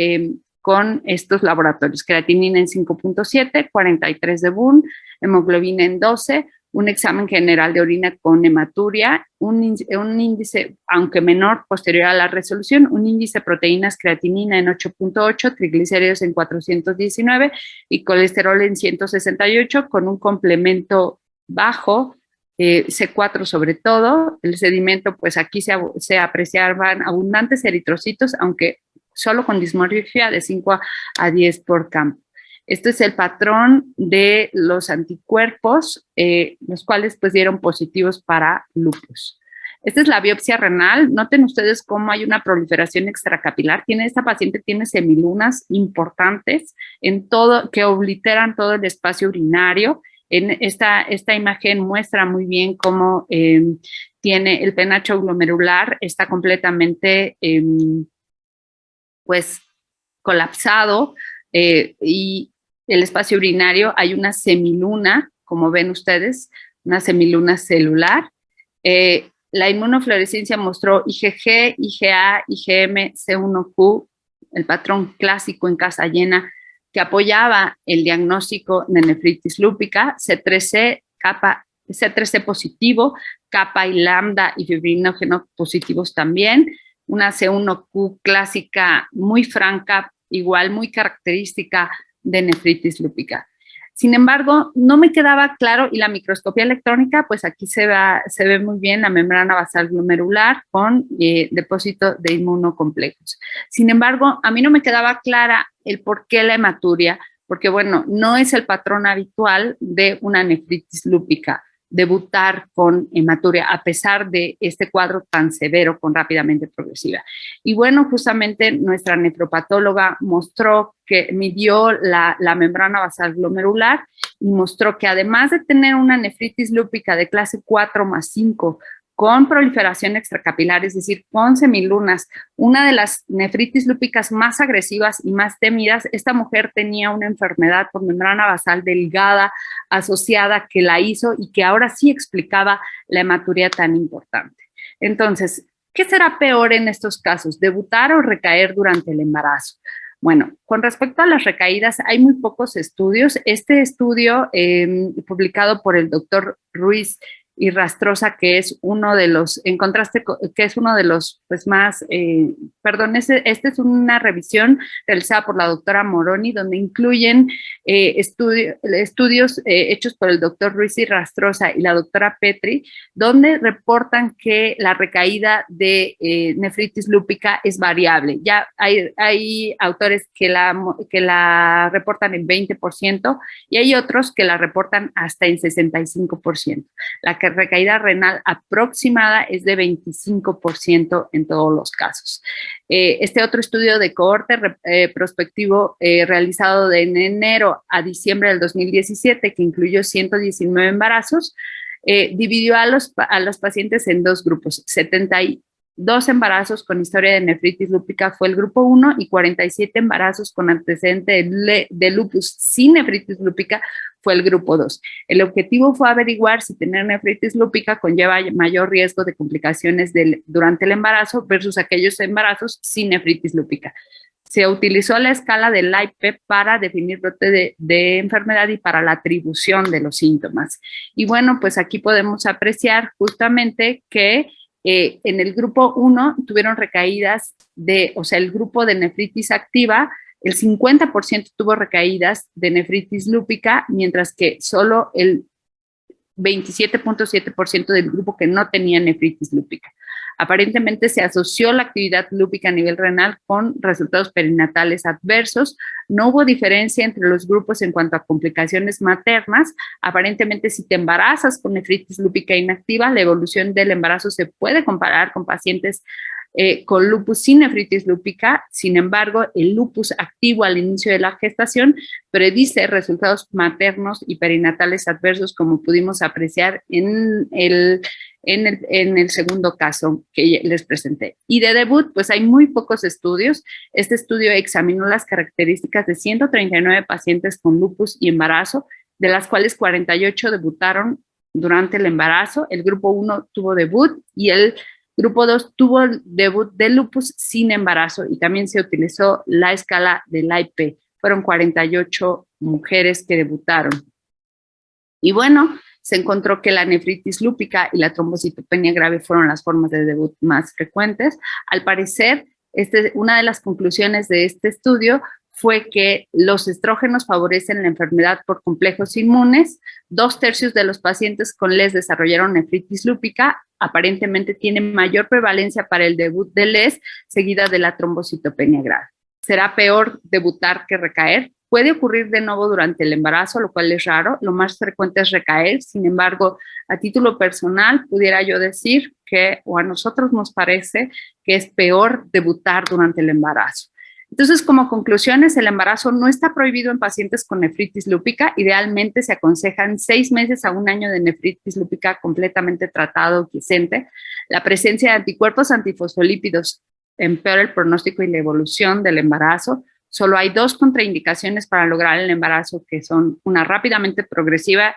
D: con estos laboratorios: creatinina en 5.7, 43 de BUN, hemoglobina en 12, un examen general de orina con hematuria, un índice, aunque menor, posterior a la resolución, un índice de proteínas creatinina en 8.8, triglicéridos en 419 y colesterol en 168, con un complemento bajo, C4 sobre todo. El sedimento, pues aquí se apreciaban abundantes eritrocitos, aunque solo con dismorfia de 5 a 10 por campo. Este es el patrón de los anticuerpos, los cuales pues dieron positivos para lupus. Esta es la biopsia renal. Noten ustedes cómo hay una proliferación extracapilar. Esta paciente tiene semilunas importantes en todo, que obliteran todo el espacio urinario. En esta imagen muestra muy bien cómo tiene el penacho glomerular, está completamente pues colapsado, y el espacio urinario hay una semiluna, como ven ustedes, una semiluna celular. La inmunofluorescencia mostró IgG, IgA, IgM, C1q, el patrón clásico en casa llena que apoyaba el diagnóstico de nefritis lúpica, C3c, C3c positivo, kappa y lambda y fibrinógeno positivos también, una C1q clásica muy franca, igual muy característica de nefritis lúpica. Sin embargo, no me quedaba claro, y la microscopía electrónica, pues aquí se ve muy bien la membrana basal glomerular con depósito de inmunocomplejos. Sin embargo, a mí no me quedaba clara el por qué la hematuria, porque bueno, no es el patrón habitual de una nefritis lúpica debutar con hematuria, a pesar de este cuadro tan severo con rápidamente progresiva. Y bueno, justamente nuestra nefropatóloga midió la membrana basal glomerular y mostró que además de tener una nefritis lúpica de clase 4+5 con proliferación extracapilar, es decir, con semilunas, una de las nefritis lúpicas más agresivas y más temidas, esta mujer tenía una enfermedad por membrana basal delgada asociada que la hizo y que ahora sí explicaba la hematuria tan importante. Entonces, ¿qué será peor en estos casos, debutar o recaer durante el embarazo? Bueno, con respecto a las recaídas, hay muy pocos estudios. Este estudio, publicado por el doctor Ruiz y Rastrosa, que es uno de los, en contraste, que es uno de los, pues más, esta es una revisión realizada por la doctora Moroni, donde incluyen estudios hechos por el doctor Ruiz y Rastrosa y la doctora Petri, donde reportan que la recaída de nefritis lúpica es variable. Ya hay autores que la reportan en 20% y hay otros que la reportan hasta en 65%. La recaída renal aproximada es de 25% en todos los casos. Este otro estudio de cohorte prospectivo realizado en enero a diciembre del 2017, que incluyó 119 embarazos, dividió a los pacientes en dos grupos. 72 embarazos con historia de nefritis lúpica fue el grupo 1 y 47 embarazos con antecedente de lupus sin nefritis lúpica fue el grupo 2. El objetivo fue averiguar si tener nefritis lúpica conlleva mayor riesgo de complicaciones durante el embarazo versus aquellos embarazos sin nefritis lúpica. Se utilizó la escala del LIPE para definir brote de enfermedad y para la atribución de los síntomas. Y bueno, pues aquí podemos apreciar justamente que en el grupo 1 tuvieron recaídas el grupo de nefritis activa, el 50% tuvo recaídas de nefritis lúpica, mientras que solo el 27.7% del grupo que no tenía nefritis lúpica. Aparentemente se asoció la actividad lúpica a nivel renal con resultados perinatales adversos. No hubo diferencia entre los grupos en cuanto a complicaciones maternas. Aparentemente, si te embarazas con nefritis lúpica inactiva, la evolución del embarazo se puede comparar con pacientes con lupus sin nefritis lúpica. Sin embargo, el lupus activo al inicio de la gestación predice resultados maternos y perinatales adversos, como pudimos apreciar en el segundo caso que les presenté. Y de debut, pues hay muy pocos estudios. Este estudio examinó las características de 139 pacientes con lupus y embarazo, de las cuales 48 debutaron durante el embarazo. El grupo 1 tuvo debut y el grupo 2 tuvo debut de lupus sin embarazo, y también se utilizó la escala del LIPE. Fueron 48 mujeres que debutaron. Y bueno, se encontró que la nefritis lúpica y la trombocitopenia grave fueron las formas de debut más frecuentes. Al parecer, una de las conclusiones de este estudio fue que los estrógenos favorecen la enfermedad por complejos inmunes. 2/3 de los pacientes con LES desarrollaron nefritis lúpica. Aparentemente tiene mayor prevalencia para el debut de LES, seguida de la trombocitopenia grave. ¿Será peor debutar que recaer? Puede ocurrir de nuevo durante el embarazo, lo cual es raro. Lo más frecuente es recaer. Sin embargo, a título personal, pudiera yo decir que, o a nosotros nos parece que es peor debutar durante el embarazo. Entonces, como conclusiones, el embarazo no está prohibido en pacientes con nefritis lúpica. Idealmente se aconsejan 6 meses a 1 año de nefritis lúpica completamente tratado, quiescente. La presencia de anticuerpos antifosfolípidos empeora el pronóstico y la evolución del embarazo. Solo hay 2 contraindicaciones para lograr el embarazo, que son una rápidamente progresiva,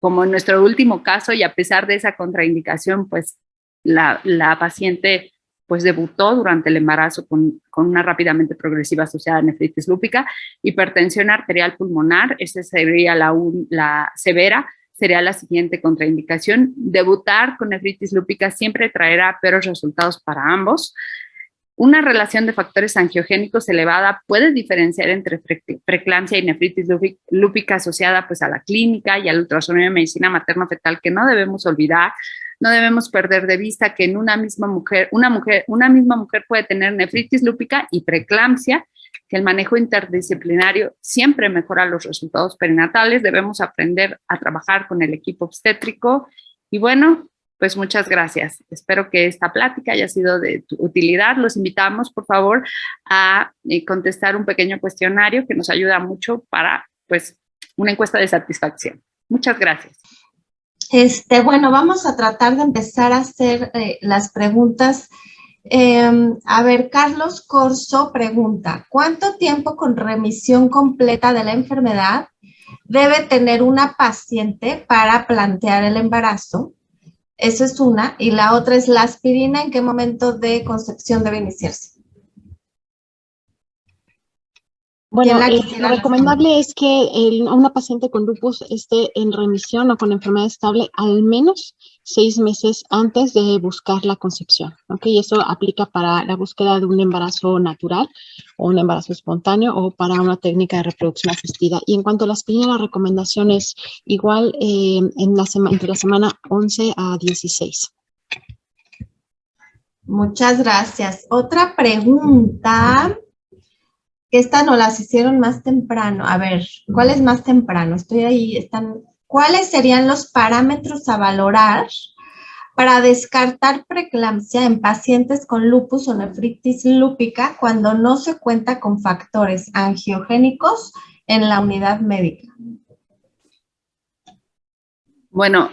D: como en nuestro último caso, y a pesar de esa contraindicación, pues la paciente pues debutó durante el embarazo con una rápidamente progresiva asociada a nefritis lúpica. Hipertensión arterial pulmonar, esa sería la severa, sería la siguiente contraindicación. Debutar con nefritis lúpica siempre traerá peores resultados para ambos. Una relación de factores angiogénicos elevada puede diferenciar entre preeclampsia y nefritis lúpica asociada pues a la clínica y al ultrasonido de medicina materno-fetal, que no debemos olvidar. No debemos perder de vista que en una misma mujer puede tener nefritis lúpica y preeclampsia, que el manejo interdisciplinario siempre mejora los resultados perinatales. Debemos aprender a trabajar con el equipo obstétrico. Y bueno, pues muchas gracias. Espero que esta plática haya sido de tu utilidad. Los invitamos, por favor, a contestar un pequeño cuestionario que nos ayuda mucho para pues una encuesta de satisfacción. Muchas gracias.
B: Bueno, vamos a tratar de empezar a hacer las preguntas. A ver, Carlos Corso pregunta, ¿cuánto tiempo con remisión completa de la enfermedad debe tener una paciente para plantear el embarazo? Eso es una. Y la otra es la aspirina, ¿en qué momento de concepción debe iniciarse?
C: Bueno,
B: ¿Quién la
C: lo
B: quisiera
C: recomendable es que una paciente con lupus esté en remisión o con enfermedad estable al menos 6 meses antes de buscar la concepción, ¿ok? Y eso aplica para la búsqueda de un embarazo natural o un embarazo espontáneo o para una técnica de reproducción asistida. Y en cuanto a la aspirina, la recomendación es igual entre la semana 11 a 16.
B: Muchas gracias. Otra pregunta, que esta nos las hicieron más temprano. A ver, ¿cuál es más temprano? Estoy ahí, están. ¿Cuáles serían los parámetros a valorar para descartar preeclampsia en pacientes con lupus o nefritis lúpica cuando no se cuenta con factores angiogénicos en la unidad médica?
D: Bueno,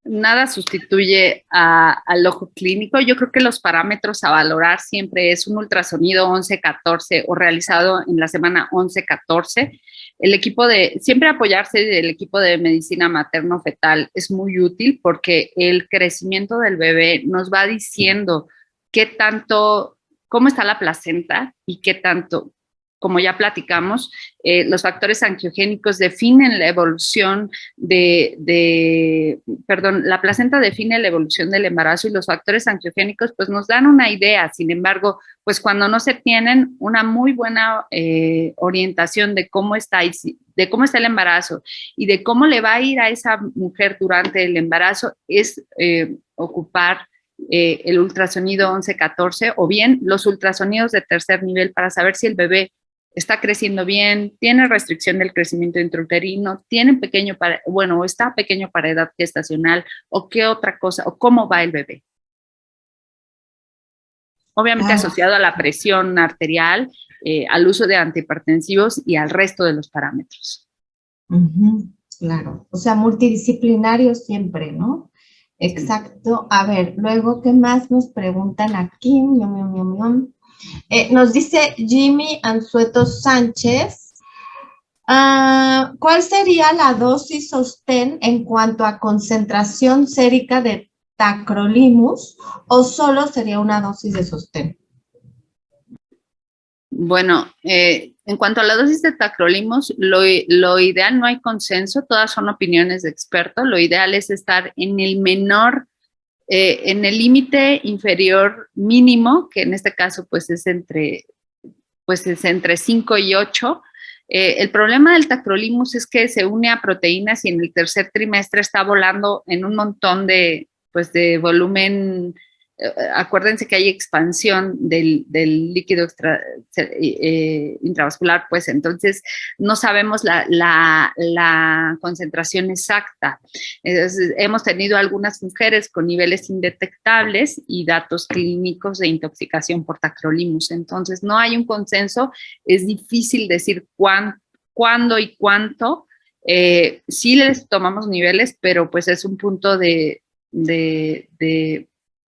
D: nada sustituye al ojo clínico. Yo creo que los parámetros a valorar siempre es un ultrasonido 11-14 o realizado en la semana 11-14. Siempre apoyarse del equipo de medicina materno-fetal es muy útil porque el crecimiento del bebé nos va diciendo cómo está la placenta y qué tanto, como ya platicamos, los factores angiogénicos definen la evolución la placenta define la evolución del embarazo y los factores angiogénicos pues nos dan una idea. Sin embargo, pues cuando no se tienen una muy buena orientación de cómo está el embarazo y de cómo le va a ir a esa mujer durante el embarazo, es ocupar el ultrasonido 11-14 o bien los ultrasonidos de tercer nivel para saber si el bebé está creciendo bien, tiene restricción del crecimiento intrauterino, está pequeño para edad gestacional, o qué otra cosa, o cómo va el bebé. Obviamente asociado a la presión arterial, al uso de antihipertensivos y al resto de los parámetros.
B: Claro, o sea, multidisciplinario siempre, ¿no? Exacto. A ver, luego, ¿qué más nos preguntan aquí? Nos dice Jimmy Anzueto Sánchez, ¿cuál sería la dosis sostén en cuanto a concentración sérica de tacrolimus o solo sería una dosis de sostén?
D: Bueno, en cuanto a la dosis de tacrolimus, lo ideal, no hay consenso, todas son opiniones de expertos, lo ideal es estar en el límite inferior mínimo, que en este caso pues es entre 5 y 8. El problema del tacrolimus es que se une a proteínas y en el tercer trimestre está volando en un montón de volumen. Acuérdense que hay expansión del líquido intravascular, pues entonces no sabemos la concentración exacta. Entonces, hemos tenido algunas mujeres con niveles indetectables y datos clínicos de intoxicación por tacrolimus. Entonces, no hay un consenso, es difícil decir cuándo y cuánto. Sí les tomamos niveles, pero pues es un punto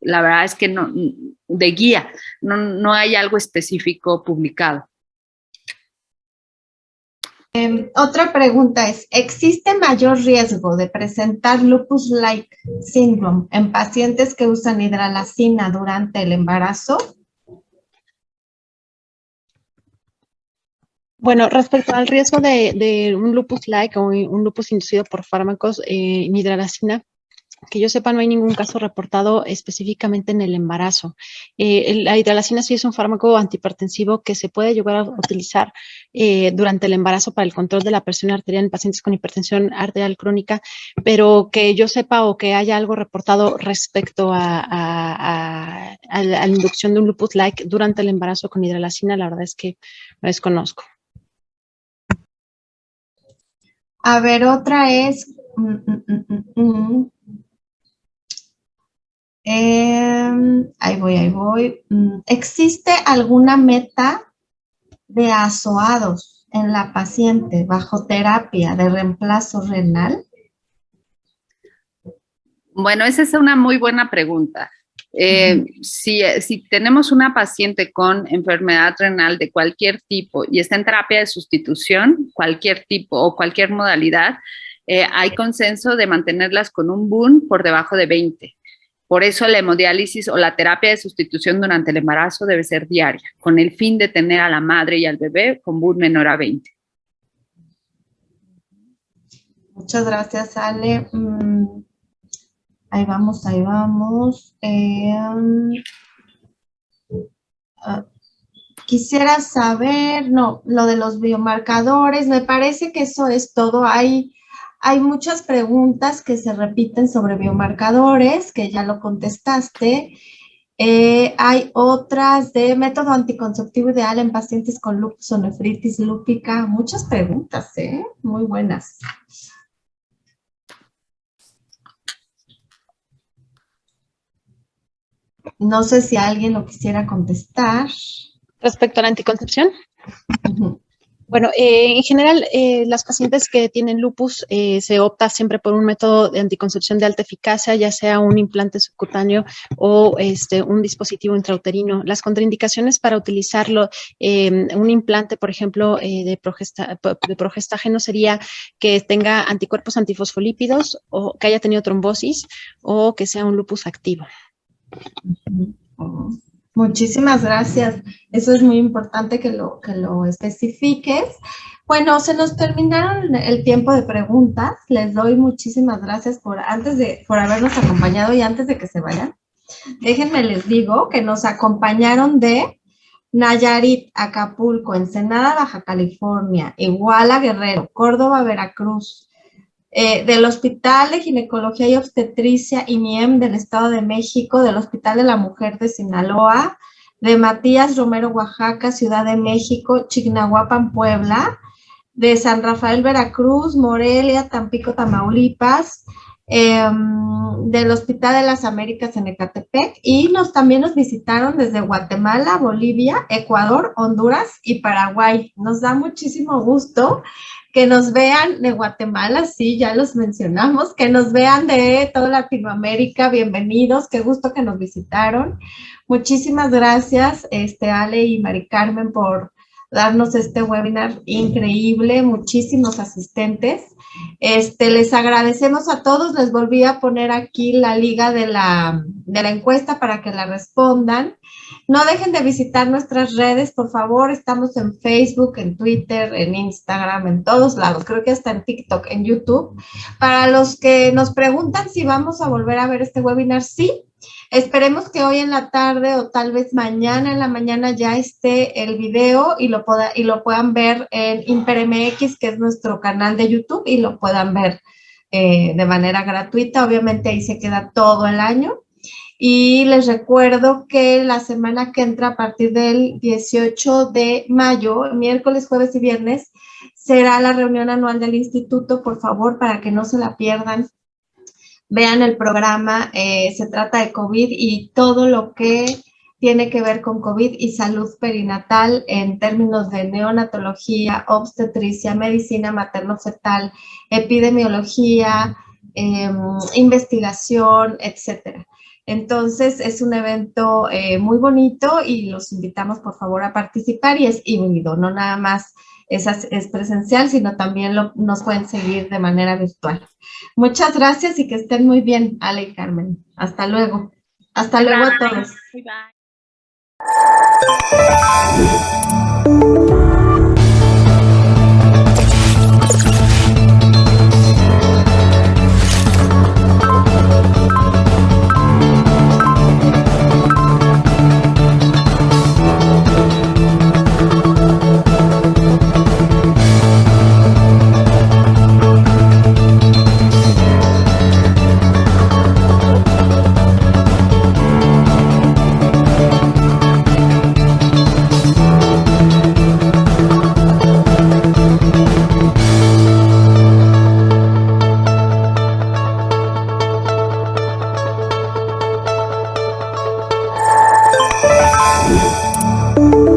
D: la verdad es que no, de guía, no hay algo específico publicado.
B: Otra pregunta es, ¿existe mayor riesgo de presentar lupus-like syndrome en pacientes que usan hidralazina durante el embarazo?
C: Bueno, respecto al riesgo de un lupus-like o un lupus inducido por fármacos, hidralazina, que yo sepa, no hay ningún caso reportado específicamente en el embarazo. La hidralazina sí es un fármaco antihipertensivo que se puede llegar a utilizar durante el embarazo para el control de la presión arterial en pacientes con hipertensión arterial crónica, pero que yo sepa o que haya algo reportado respecto a la inducción de un lupus-like durante el embarazo con hidralazina, la verdad es que lo desconozco.
B: A ver, otra es... ahí voy. ¿Existe alguna meta de azoados en la paciente bajo terapia de reemplazo renal?
D: Bueno, esa es una muy buena pregunta. Si tenemos una paciente con enfermedad renal de cualquier tipo y está en terapia de sustitución, cualquier tipo o cualquier modalidad, hay consenso de mantenerlas con un BUN por debajo de 20. Por eso la hemodiálisis o la terapia de sustitución durante el embarazo debe ser diaria, con el fin de tener a la madre y al bebé con BUN menor a 20.
B: Muchas gracias, Ale. Ahí vamos, ahí vamos. Quisiera saber, no, lo de los biomarcadores, me parece que eso es todo. Hay muchas preguntas que se repiten sobre biomarcadores, que ya lo contestaste. Hay otras de método anticonceptivo ideal en pacientes con lupus o nefritis lúpica. Muchas preguntas, muy buenas. No sé si alguien lo quisiera contestar.
C: Respecto a la anticoncepción.
B: Uh-huh.
C: Bueno, en general, las pacientes que tienen lupus se opta siempre por un método de anticoncepción de alta eficacia, ya sea un implante subcutáneo o un dispositivo intrauterino. Las contraindicaciones para utilizarlo, un implante, por ejemplo, de progestágeno sería que tenga anticuerpos antifosfolípidos o que haya tenido trombosis o que sea un lupus activo.
B: Uh-huh. Muchísimas gracias. Eso es muy importante que lo especifiques. Bueno, se nos terminaron el tiempo de preguntas. Les doy muchísimas gracias por habernos acompañado y antes de que se vayan, déjenme les digo que nos acompañaron de Nayarit, Acapulco, Ensenada, Baja California, Iguala, Guerrero, Córdoba, Veracruz, del Hospital de Ginecología y Obstetricia IMIEM del Estado de México, del Hospital de la Mujer de Sinaloa, de Matías Romero, Oaxaca, Ciudad de México, Chignahuapan, Puebla, de San Rafael, Veracruz, Morelia, Tampico, Tamaulipas, del Hospital de las Américas en Ecatepec, y también nos visitaron desde Guatemala, Bolivia, Ecuador, Honduras y Paraguay. Nos da muchísimo gusto que nos vean de Guatemala, sí, ya los mencionamos, que nos vean de toda Latinoamérica, bienvenidos, qué gusto que nos visitaron. Muchísimas gracias, Ale y Mari Carmen, por darnos este webinar increíble, muchísimos asistentes. Les agradecemos a todos, les volví a poner aquí la liga de la encuesta para que la respondan. No dejen de visitar nuestras redes, por favor, estamos en Facebook, en Twitter, en Instagram, en todos lados, creo que hasta en TikTok, en YouTube. Para los que nos preguntan si vamos a volver a ver este webinar, sí. Esperemos que hoy en la tarde o tal vez mañana en la mañana ya esté el video y lo puedan ver en ImperMX, que es nuestro canal de YouTube, y lo puedan ver de manera gratuita. Obviamente ahí se queda todo el año. Y les recuerdo que la semana que entra, a partir del 18 de mayo, miércoles, jueves y viernes, será la reunión anual del instituto. Por favor, para que no se la pierdan, vean el programa. Se trata de COVID y todo lo que tiene que ver con COVID y salud perinatal en términos de neonatología, obstetricia, medicina materno-fetal, epidemiología, investigación, etcétera. Entonces, es un evento muy bonito y los invitamos, por favor, a participar, y es híbrido, no nada más es presencial, sino también nos pueden seguir de manera virtual. Muchas gracias y que estén muy bien, Ale y Carmen. Hasta luego. Hasta luego a todos.
D: Bye, bye.